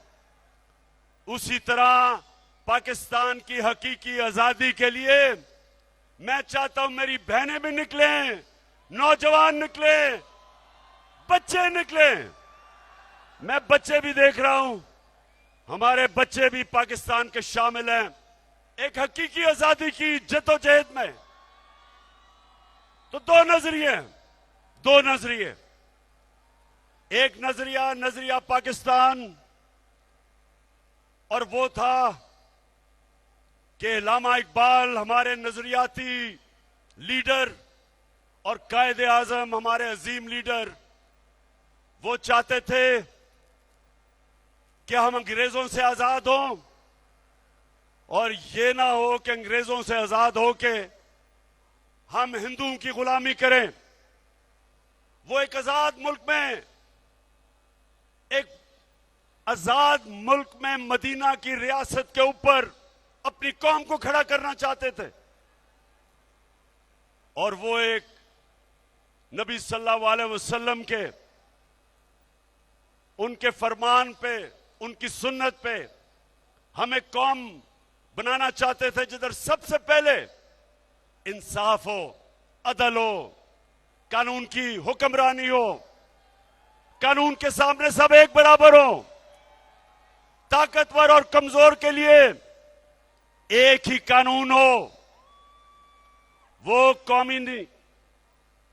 G: उसी तरह पाकिस्तान की हकीकी आजादी के लिए मैं चाहता हूं मेरी बहनें भी निकलें, नौजवान निकले, बच्चे निकले। मैं बच्चे भी देख रहा हूं, हमारे बच्चे भी पाकिस्तान के शामिल हैं एक हकीकी आजादी की जद्दोजहद में। तो दो नजरिए, एक नजरिया पाकिस्तान, और वो था कि अल्लामा इकबाल हमारे नजरियाती लीडर और कायदे आजम, हमारे अजीम लीडर, वो चाहते थे कि हम अंग्रेजों से आजाद हों और ये ना हो कि अंग्रेजों से आजाद होके हम हिंदुओं की गुलामी करें। वो एक आजाद मुल्क में मदीना की रियासत के ऊपर अपनी कौम को खड़ा करना चाहते थे। और वो एक नबी सल्लल्लाहु अलैहि वसल्लम के उनके फरमान पे, उनकी सुन्नत पे हमें कौम बनाना चाहते थे जिधर सबसे पहले इंसाफ हो, अदल हो, कानून की हुक्मरानी हो, कानून के सामने सब एक बराबर हो, ताकतवर और कमजोर के लिए एक ही कानून हो।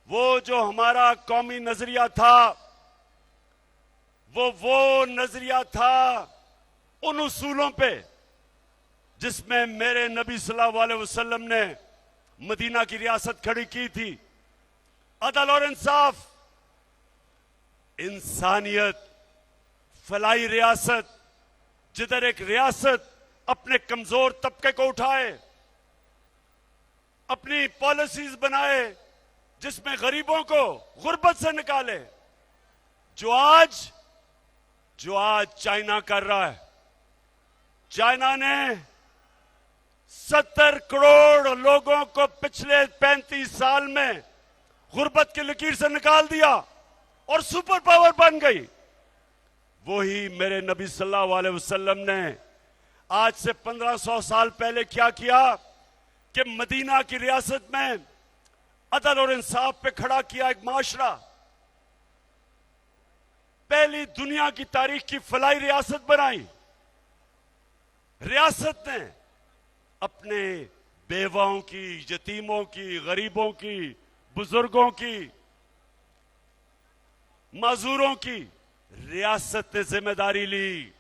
G: वो जो हमारा कौमी नजरिया था, वो नजरिया था उन उसूलों पे जिसमें मेरे नबी सल्लल्लाहु अलैहि वसल्लम ने मदीना की रियासत खड़ी की थी। अदल और इंसाफ, इंसानियत, फलाई रियासत, जिधर एक रियासत अपने कमजोर तबके को उठाए, अपनी पॉलिसीज बनाए जिसमें गरीबों को गुर्बत से निकाले, जो आज चाइना कर रहा है। चाइना ने 70 करोड़ लोगों को पिछले 35 साल में गुर्बत की लकीर से निकाल दिया और सुपर पावर बन गई। वही मेरे नबी सल्लल्लाहु अलैहि वसल्लम ने आज से 1500 साल पहले क्या किया कि मदीना की रियासत में अदल और इंसाफ पे खड़ा किया एक माशरा। पहली दुनिया की तारीख की फलाई रियासत बनाई। रियासत ने अपने बेवाओं की, यतीमों की, गरीबों की, बुजुर्गों की, मजदूरों की रियासत ने जिम्मेदारी ली।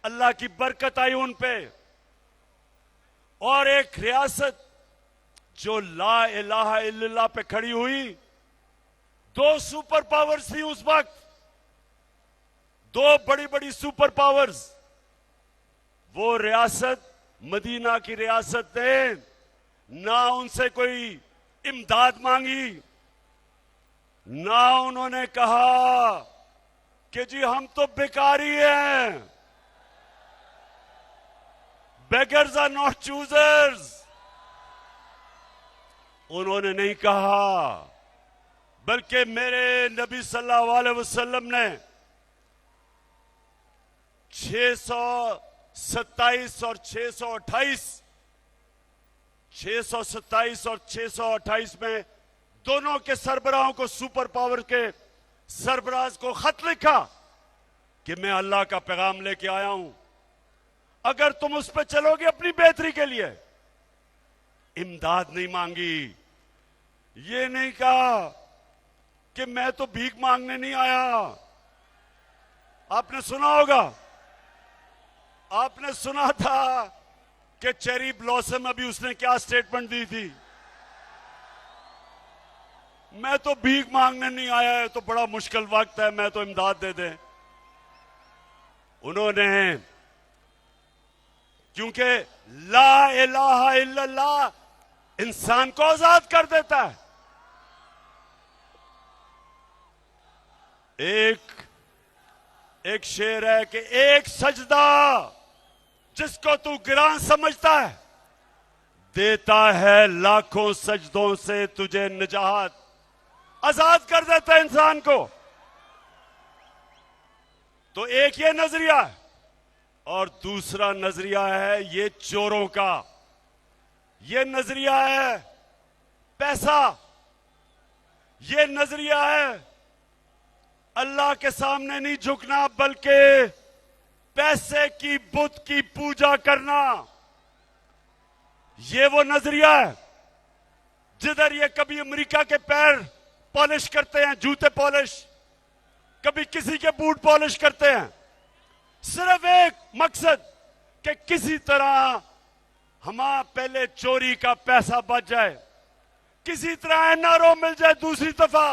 G: अल्लाह की बरकत आई उन पे। और एक रियासत जो ला इलाहा इल्लल्लाह पे खड़ी हुई। 2 सुपर पावर्स थी उस वक्त, 2 बड़ी बड़ी सुपर पावर्स। वो रियासत, मदीना की रियासत ने ना उनसे कोई इमदाद मांगी, ना उन्होंने कहा कि जी हम तो बेकारी हैं, बेगर्स आर नॉट चूजर्स। उन्होंने नहीं कहा, बल्कि मेरे नबी सल्लल्लाहु अलैहि वसल्लम ने 627 और 628 में दोनों के सरबराहों को, सुपर पावर के सरबराज को खत लिखा कि मैं अल्लाह का पैगाम लेके आया हूं, अगर तुम उस पर चलोगे अपनी बेहतरी के लिए। इमदाद नहीं मांगी। ये नहीं कहा कि मैं तो भीख मांगने नहीं आया। आपने सुना होगा, आपने सुना था कि चेरी ब्लॉसम अभी उसने क्या स्टेटमेंट दी थी, मैं तो भीख मांगने नहीं आया है, तो बड़ा मुश्किल वक्त है, मैं तो इमदाद दे दें। उन्होंने, क्योंकि ला इलाहा इल्लल्लाह इंसान को आजाद कर देता है। एक शेर है कि एक सजदा जिसको तू गिरां समझता है, देता है लाखों सजदों से तुझे निजात, आजाद कर देता है इंसान को। तो एक ये नजरिया है, और दूसरा नजरिया है ये चोरों का। ये नजरिया है पैसा, ये नजरिया है अल्लाह के सामने नहीं झुकना, बल्कि पैसे की बुत की पूजा करना। ये वो नजरिया है जिधर ये कभी अमेरिका के पैर पॉलिश करते हैं, जूते पॉलिश, कभी किसी के बूट पॉलिश करते हैं, सिर्फ एक मकसद कि किसी तरह हमारा पहले चोरी का पैसा बच जाए, किसी तरह एनआरओ मिल जाए। दूसरी दफा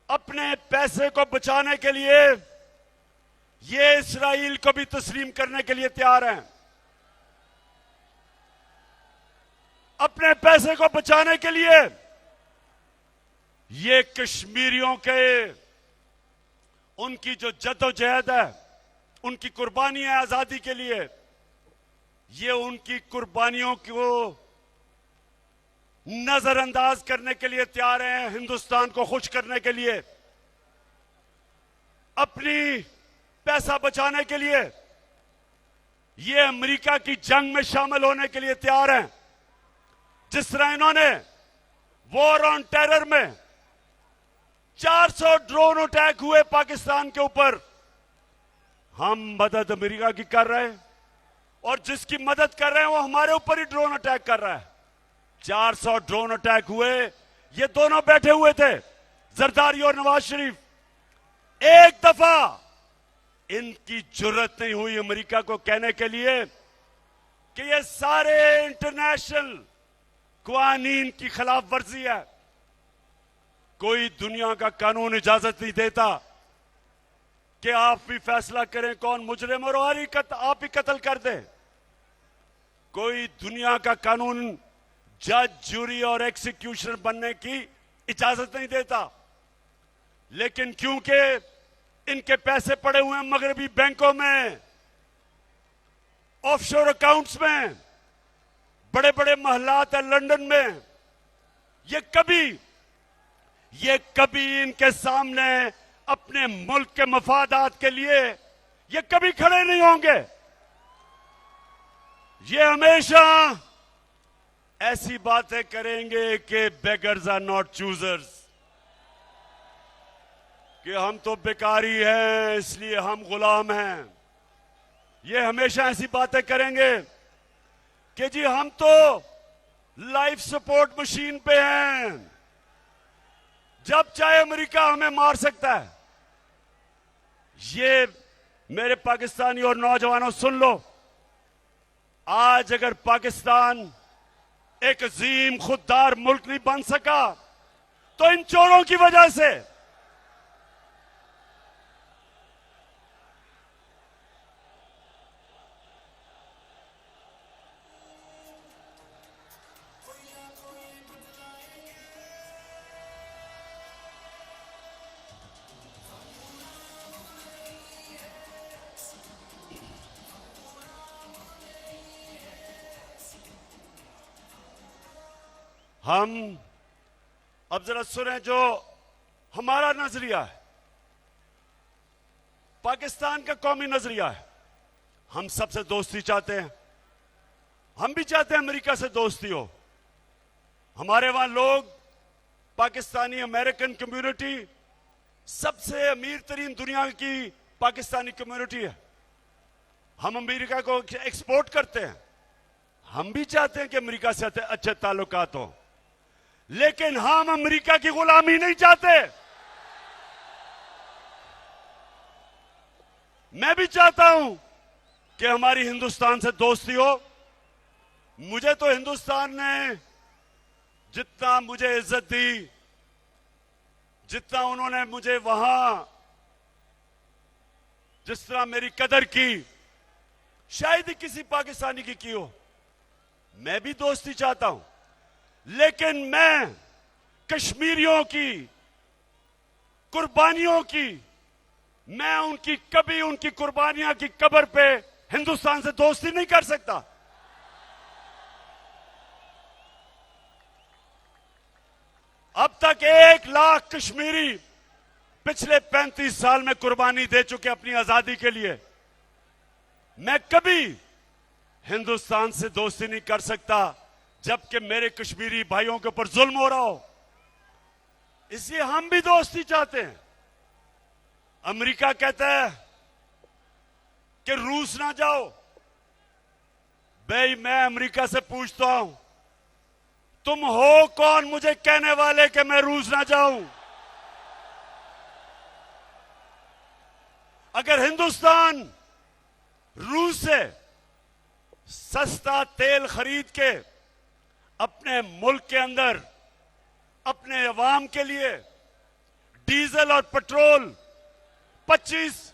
G: अपने पैसे को बचाने के लिए ये इस्राइल को भी तस्लीम करने के लिए तैयार हैं। अपने पैसे को बचाने के लिए ये कश्मीरियों के, उनकी जो जद्दोजहद है, उनकी कुर्बानी है आजादी के लिए, ये उनकी कुर्बानियों को नजरअंदाज करने के लिए तैयार हैं। हिंदुस्तान को खुश करने के लिए, अपनी पैसा बचाने के लिए ये अमेरिका की जंग में शामिल होने के लिए तैयार हैं। जिस तरह इन्होंने वॉर ऑन टेरर में 400 ड्रोन अटैक हुए पाकिस्तान के ऊपर, हम मदद अमेरिका की कर रहे हैं, और जिसकी मदद कर रहे हैं वो हमारे ऊपर ही ड्रोन अटैक कर रहा है। 400 ड्रोन अटैक हुए, ये दोनों बैठे हुए थे, जरदारी और नवाज शरीफ। एक दफा इनकी जुर्रत नहीं हुई अमेरिका को कहने के लिए कि ये सारे इंटरनेशनल कानून की खिलाफ वर्जी है। कोई दुनिया का कानून इजाजत नहीं देता कि आप भी फैसला करें कौन मुजरिम और आप ही कत्ल कर दे। कोई दुनिया का कानून जज, जूरी और एक्सिक्यूशनर बनने की इजाजत नहीं देता। लेकिन क्योंकि इनके पैसे पड़े हुए हैं मगरबी बैंकों में, ऑफशोर अकाउंट्स में, बड़े बड़े महलात है लंदन में, ये कभी इनके सामने अपने मुल्क के मफादात के लिए ये कभी खड़े नहीं होंगे। ये हमेशा ऐसी बातें करेंगे कि बेगर्स आर नॉट चूजर्स, कि हम तो बेकारी हैं इसलिए हम गुलाम हैं। ये हमेशा ऐसी बातें करेंगे कि जी हम तो लाइफ सपोर्ट मशीन पे हैं, जब चाहे अमेरिका हमें मार सकता है। ये मेरे पाकिस्तानी और नौजवानों सुन लो, आज अगर पाकिस्तान एक अजीम खुददार मुल्क नहीं बन सका तो इन चोरों की वजह से। हम अब जरा सुने जो हमारा नजरिया है, पाकिस्तान का कौमी नजरिया है। हम सबसे दोस्ती चाहते हैं, हम भी चाहते हैं अमेरिका से दोस्ती हो। हमारे वहां लोग, पाकिस्तानी अमेरिकन कम्युनिटी सबसे अमीर तरीन दुनिया की पाकिस्तानी कम्युनिटी है। हम अमेरिका को एक्सपोर्ट करते हैं, हम भी चाहते हैं कि अमेरिका से अच्छे ताल्लुकात हो। लेकिन हम अमेरिका की गुलामी नहीं चाहते। मैं भी चाहता हूं कि हमारी हिंदुस्तान से दोस्ती हो। मुझे तो हिंदुस्तान ने जितना मुझे इज्जत दी, जितना उन्होंने मुझे वहां जिस तरह मेरी कदर की, शायद ही किसी पाकिस्तानी की हो। मैं भी दोस्ती चाहता हूं, लेकिन मैं कश्मीरियों की कुर्बानियों की, मैं उनकी कभी उनकी कुर्बानियां की कब्र पे हिंदुस्तान से दोस्ती नहीं कर सकता। अब तक 1 लाख कश्मीरी पिछले 35 साल में कुर्बानी दे चुके अपनी आजादी के लिए। मैं कभी हिंदुस्तान से दोस्ती नहीं कर सकता जबकि मेरे कश्मीरी भाइयों के ऊपर जुल्म हो रहा हो। इसलिए हम भी दोस्ती चाहते हैं। अमेरिका कहता है कि रूस ना जाओ। भाई मैं अमेरिका से पूछता हूं, तुम हो कौन मुझे कहने वाले कि मैं रूस ना जाऊं? अगर हिंदुस्तान रूस से सस्ता तेल खरीद के अपने मुल्क के अंदर अपने अवाम के लिए डीजल और पेट्रोल 25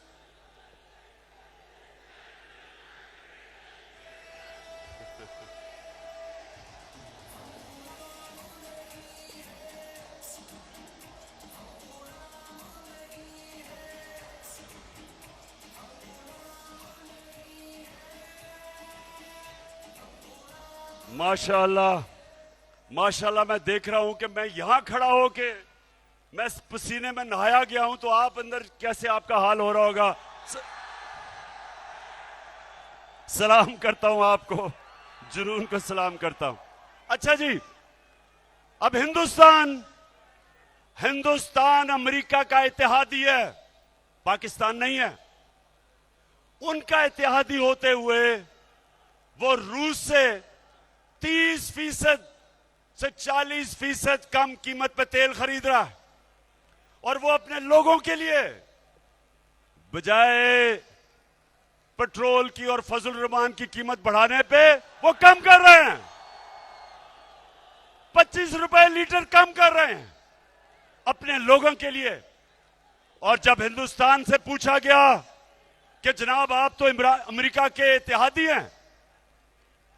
G: माशाल्लाह माशाल्लाह, मैं देख रहा हूं कि मैं यहां खड़ा होके मैं पसीने में नहाया गया हूं, तो आप अंदर कैसे आपका हाल हो रहा होगा। सलाम करता हूं आपको, जुनून को सलाम करता हूं। अच्छा जी, अब हिंदुस्तान अमेरिका का इत्तेहादी है, पाकिस्तान नहीं है। उनका इत्तेहादी होते हुए वो रूस से 30% से 40% कम कीमत पे तेल खरीद रहा है, और वो अपने लोगों के लिए बजाय पेट्रोल की और फजल रहमान की कीमत बढ़ाने पे वो कम कर रहे हैं। 25 रुपए लीटर कम कर रहे हैं अपने लोगों के लिए। और जब हिंदुस्तान से पूछा गया कि जनाब आप तो अमेरिका के इत्तेहादी हैं,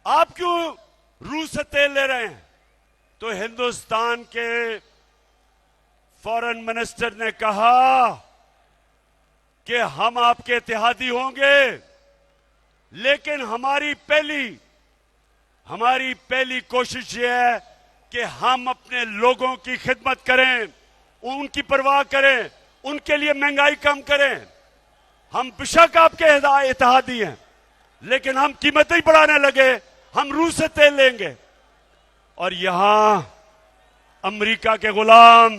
G: आप क्यों रूस से तेल ले रहे हैं, तो हिंदुस्तान के फॉरेन मिनिस्टर ने कहा कि हम आपके इत्तेहादी होंगे, लेकिन हमारी पहली कोशिश यह है कि हम अपने लोगों की खिदमत करें, उनकी परवाह करें, उनके लिए महंगाई कम करें। हम बेशक आपके इत्तेहादी हैं, लेकिन हम कीमतें ही बढ़ाने लगे, हम रूस से तेल लेंगे। और यहां अमेरिका के गुलाम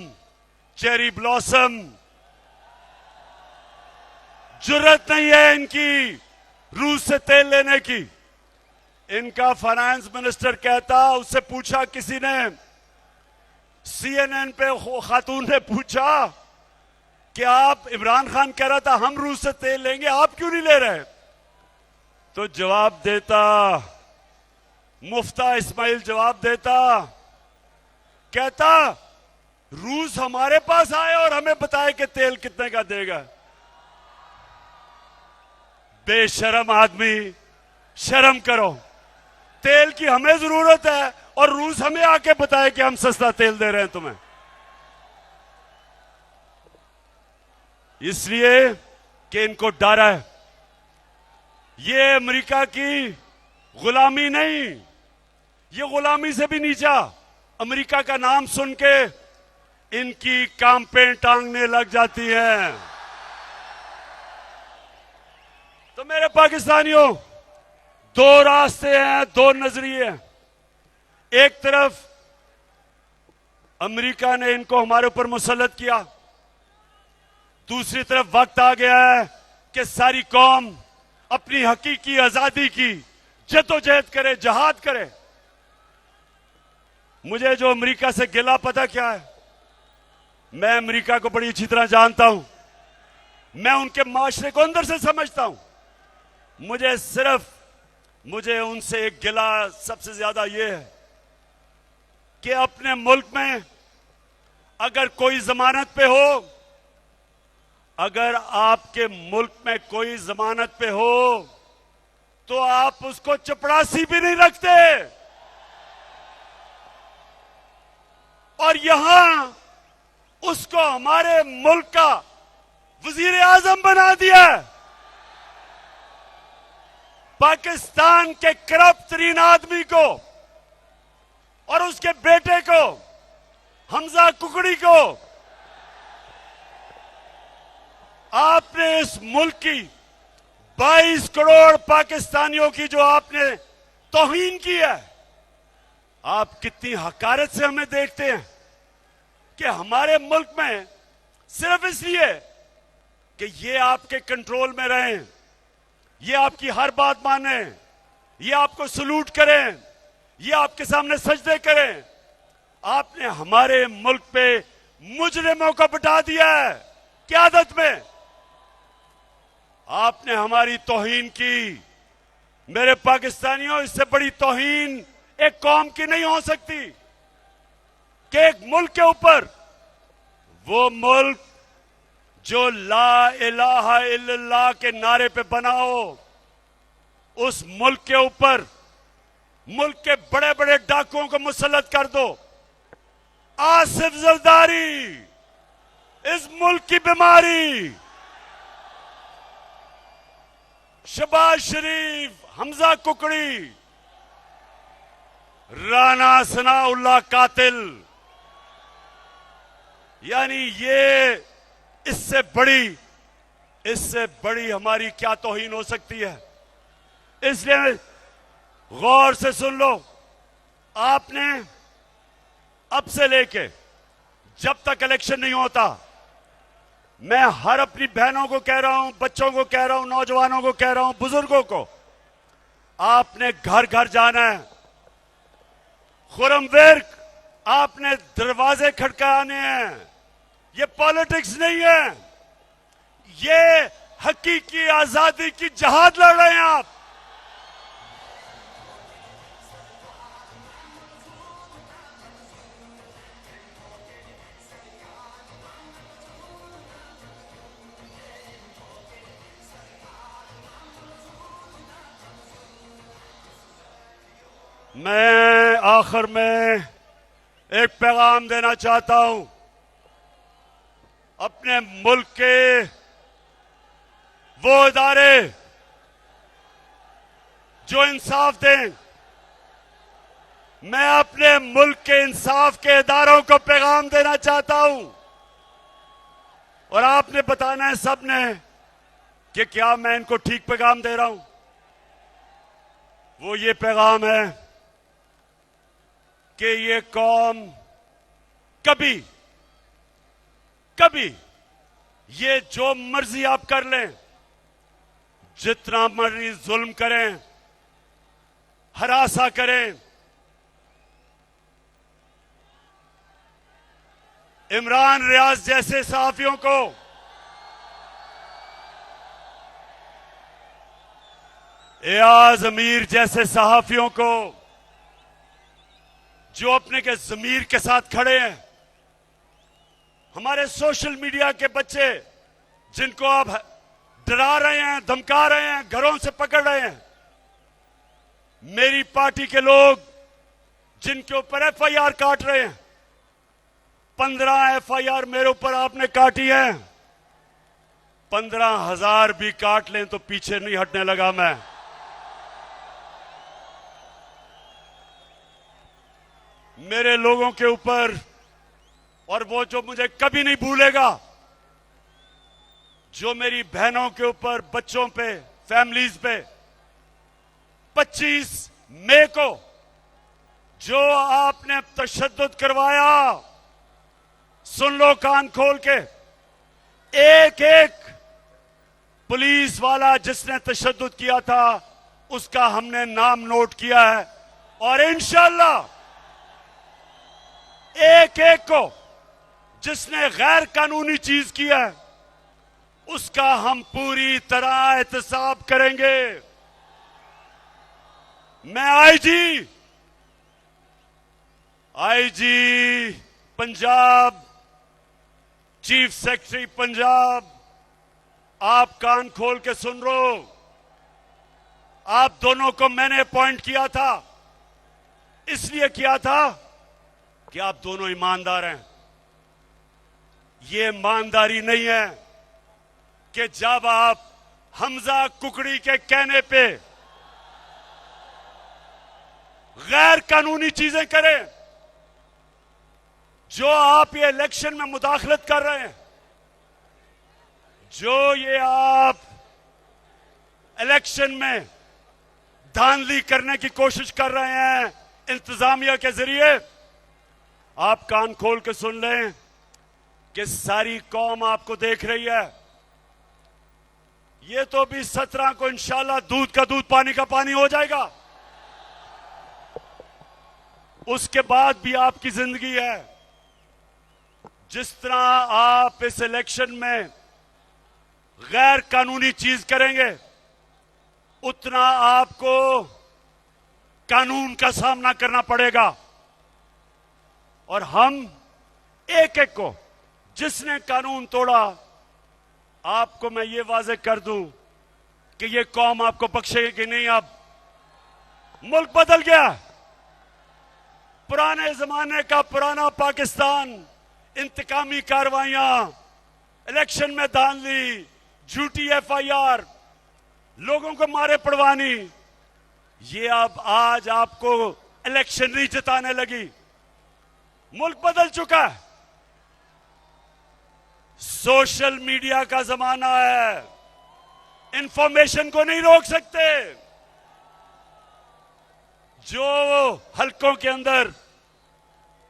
G: चेरी ब्लॉसम, जुर्रत नहीं है इनकी रूस से तेल लेने की। इनका फाइनेंस मिनिस्टर कहता, उससे पूछा किसी ने, CNN पे खातून ने पूछा कि आप, इमरान खान कह रहा था हम रूस से तेल लेंगे, आप क्यों नहीं ले रहे? तो जवाब देता, मुफ्ता इस्माइल जवाब देता, कहता रूस हमारे पास आए और हमें बताए कि तेल कितने का देगा। बेशरम आदमी, शर्म करो। तेल की हमें जरूरत है और रूस हमें आके बताए कि हम सस्ता तेल दे रहे हैं तुम्हें। इसलिए कि इनको डर है। ये अमेरिका की गुलामी नहीं, ये गुलामी से भी नीचा। अमेरिका का नाम सुन के इनकी कांपें टांगने लग जाती हैं। तो मेरे पाकिस्तानियों, दो रास्ते हैं, दो नजरिए हैं। एक तरफ अमेरिका ने इनको हमारे ऊपर मुसल्लत किया, दूसरी तरफ वक्त आ गया है कि सारी कौम अपनी हकीकी आजादी की जद्दोजहद करे, जहाद करे। मुझे जो अमेरिका से गिला पता क्या है, मैं अमेरिका को बड़ी अच्छी तरह जानता हूं, मैं उनके माशरे को अंदर से समझता हूं। मुझे उनसे एक गिला सबसे ज्यादा यह है कि अपने मुल्क में अगर कोई जमानत पे हो, अगर आपके मुल्क में कोई जमानत पे हो तो आप उसको चपरासी भी नहीं रखते, और यहां उसको हमारे मुल्क का वजीर आजम बना दिया। पाकिस्तान के करप्ट तरीन आदमी को और उसके बेटे को, हमजा कुकड़ी को, आपने इस मुल्क की 22 करोड़ पाकिस्तानियों की जो आपने तौहीन की है, आप कितनी हकारत से हमें देखते हैं कि हमारे मुल्क में सिर्फ इसलिए कि ये आपके कंट्रोल में रहें, ये आपकी हर बात माने, ये आपको सलूट करें, ये आपके सामने सजदे करें, आपने हमारे मुल्क पे मुजरिमों को बिठा दिया है क़यादत में। आपने हमारी तौहीन की। मेरे पाकिस्तानियों, इससे बड़ी तौहीन एक कौम की नहीं हो सकती कि एक मुल्क के ऊपर, वो मुल्क जो ला इलाहा इल्लल्लाह के नारे पे बना हो, उस मुल्क के ऊपर मुल्क के बड़े बड़े डाकुओं को मुसल्लत कर दो। आसिफ जरदारी इस मुल्क की बीमारी, शहबाज शरीफ, हमजा कुकड़ी, राना सनाउल्लाह कातिल, यानी ये इससे बड़ी हमारी क्या तौहीन हो सकती है। इसलिए गौर से सुन लो, आपने अब से लेके जब तक इलेक्शन नहीं होता, मैं हर अपनी बहनों को कह रहा हूं, बच्चों को कह रहा हूं, नौजवानों को कह रहा हूं, बुजुर्गों को, आपने घर घर जाना है। खुर्रम विर्क, आपने दरवाजे खटकाने हैं। ये पॉलिटिक्स नहीं है, ये हकीकी आजादी की जहाद लड़ रहे हैं आप। मैं आखिर में एक पैगाम देना चाहता हूं अपने मुल्क के वो इदारे जो इंसाफ दें। मैं अपने मुल्क के इंसाफ के इदारों को पैगाम देना चाहता हूं, और आपने बताना है सबने कि क्या मैं इनको ठीक पैगाम दे रहा हूं। वो ये पैगाम है कि ये कौम कभी ये जो मर्जी आप कर लें, जितना मर्जी जुल्म करें, हरासा करें, इमरान रियाज जैसे सहाफियों को, एयाज अमीर जैसे सहाफियों को, जो अपने के ज़मीर के साथ खड़े हैं, हमारे सोशल मीडिया के बच्चे जिनको आप डरा रहे हैं, धमका रहे हैं, घरों से पकड़ रहे हैं, मेरी पार्टी के लोग जिनके ऊपर एफआईआर काट रहे हैं, 15 एफआईआर मेरे ऊपर आपने काटी है, 15,000 भी काट लें तो पीछे नहीं हटने लगा मैं। मेरे लोगों के ऊपर, और वो जो मुझे कभी नहीं भूलेगा, जो मेरी बहनों के ऊपर, बच्चों पे, फैमिलीज पे 25 मई को जो आपने तशद्दुद करवाया, सुन लो कान खोल के, एक एक पुलिस वाला जिसने तशद्दुद किया था उसका हमने नाम नोट किया है, और इंशाअल्लाह एक एक को जिसने गैर कानूनी चीज किया है उसका हम पूरी तरह एहतसाब करेंगे। मैं IG Punjab, chief secretary Punjab, आप कान खोल के सुन लो। आप दोनों को मैंने अपॉइंट किया था, इसलिए किया था कि आप दोनों ईमानदार हैं। ये ईमानदारी नहीं है कि जब आप हमजा कुकड़ी के कहने पे गैर कानूनी चीजें करें। जो आप ये इलेक्शन में मुदाखलत कर रहे हैं, जो ये आप इलेक्शन में धांधली करने की कोशिश कर रहे हैं इंतजामिया के जरिए, आप कान खोल के सुन लें कि सारी कौम आपको देख रही है। ये तो भी 17 को इंशाल्लाह दूध का दूध पानी का पानी हो जाएगा। उसके बाद भी आपकी जिंदगी है। जिस तरह आप इस इलेक्शन में गैर कानूनी चीज करेंगे, उतना आपको कानून का सामना करना पड़ेगा। और हम एक एक को जिसने कानून तोड़ा, आपको मैं ये वाजे कर दूं कि ये कौम आपको बख्शेगी कि नहीं। अब मुल्क बदल गया। पुराने जमाने का पुराना पाकिस्तान, इंतकामी कार्रवाइयां, इलेक्शन में धांधली, झूठी एफआईआर, लोगों को मारे पड़वानी, ये अब आज आपको इलेक्शन नहीं जिताने लगी। मुल्क बदल चुका है। सोशल मीडिया का जमाना है। इंफॉर्मेशन को नहीं रोक सकते। जो हलकों के अंदर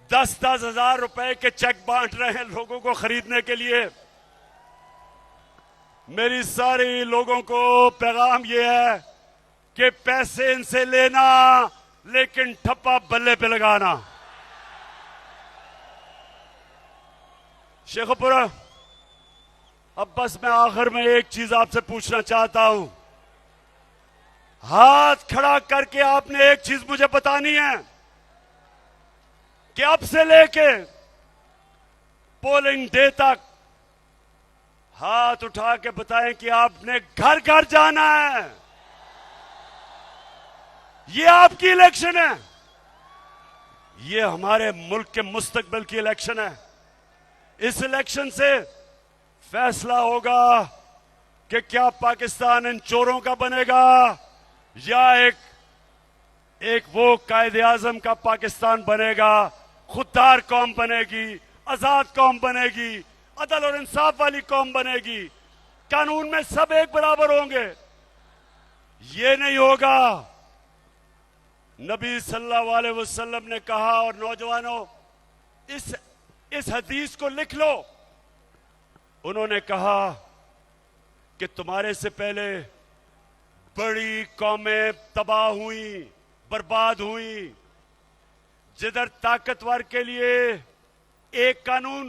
G: 10-10 हजार रुपए के चेक बांट रहे हैं लोगों को खरीदने के लिए, मेरी सारी लोगों को पैगाम यह है कि पैसे इनसे लेना, लेकिन ठप्पा बल्ले पे लगाना। शेखुपुरा, अब बस मैं आखिर में एक चीज आपसे पूछना चाहता हूं। हाथ खड़ा करके आपने एक चीज मुझे बतानी है कि अब से लेके पोलिंग डे तक हाथ उठा के बताएं कि आपने घर घर जाना है। ये आपकी इलेक्शन है। ये हमारे मुल्क के मुस्तकबिल की इलेक्शन है। इस इलेक्शन से फैसला होगा कि क्या पाकिस्तान इन चोरों का बनेगा या एक वो कायदे आजम का पाकिस्तान बनेगा। खुददार कौम बनेगी, आजाद कौम बनेगी, अदल और इंसाफ वाली कौम बनेगी। कानून में सब एक बराबर होंगे। ये नहीं होगा। नबी सल्लल्लाहु अलैहि वसल्लम ने कहा, और नौजवानों इस हदीस को लिख लो, उन्होंने कहा कि तुम्हारे से पहले बड़ी कौमें तबाह हुई, बर्बाद हुई। जिधर ताकतवर के लिए एक कानून,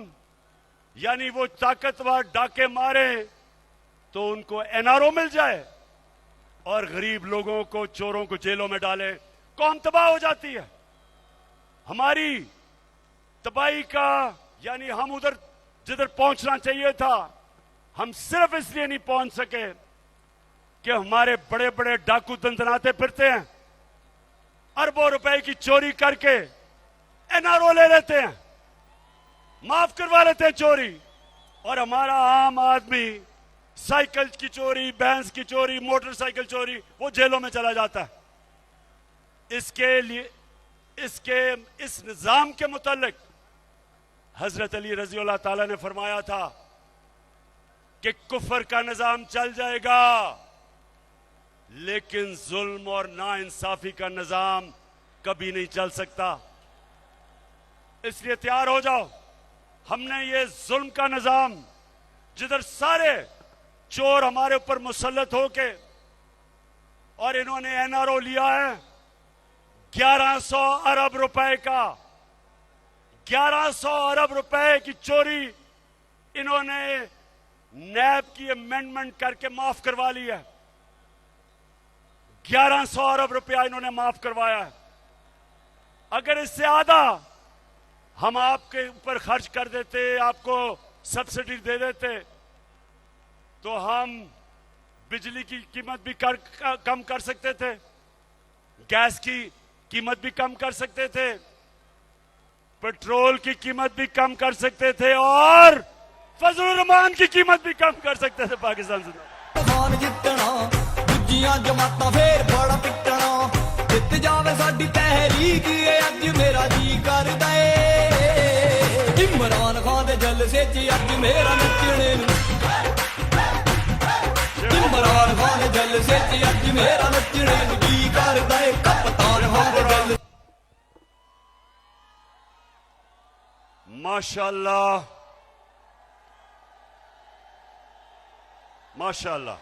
G: यानी वो ताकतवर डाके मारे तो उनको एनआरओ मिल जाए, और गरीब लोगों को, चोरों को जेलों में डाले, कौम तबाह हो जाती है। हमारी तबाही का, यानी हम उधर जिधर पहुंचना चाहिए था, हम सिर्फ इसलिए नहीं पहुंच सके कि हमारे बड़े बड़े डाकू दंदनाते फिरते हैं, अरबों रुपए की चोरी करके एनआरओ ले लेते हैं, माफ करवा लेते हैं चोरी, और हमारा आम आदमी साइकिल की चोरी, भैंस की चोरी, मोटरसाइकिल चोरी, वो जेलों में चला जाता है। इसके लिए इस निजाम के मुतालिक हजरत अली रजी अल्लाह ताला ने फरमाया था कि कुफर का निजाम चल जाएगा, लेकिन जुल्म और नाइंसाफी का निजाम कभी नहीं चल सकता। इसलिए तैयार हो जाओ। हमने ये जुल्म का निजाम, जिधर सारे चोर हमारे ऊपर मुसल्लत होके, और इन्होंने एनआरओ लिया है 1100 अरब रुपए का, 1100 अरब रुपए की चोरी इन्होंने नैब की अमेंडमेंट करके माफ करवा ली है। 1100 अरब रुपया इन्होंने माफ करवाया है। अगर इससे आधा हम आपके ऊपर खर्च कर देते, आपको सब्सिडी दे देते, तो हम बिजली की कीमत भी कम कर सकते थे, गैस की कीमत भी कम कर सकते थे, पेट्रोल की कीमत भी कम कर सकते थे और फजलुर रहमान की कीमत भी कम कर सकते थे पाकिस्तान से।
H: खान जितना दूजियां जमाता फेर बड़ा पिटना जित जावे साडी तहरीक ये अज मेरा जी करदा ए इमरान खान दे जलसे च अज मेरा नचने नूं इमरान खान दे जलसे च अज मेरा नचने नूं जी करदा ए कप्तान खान दे जल
G: माशाअल्लाह माशाअल्लाह।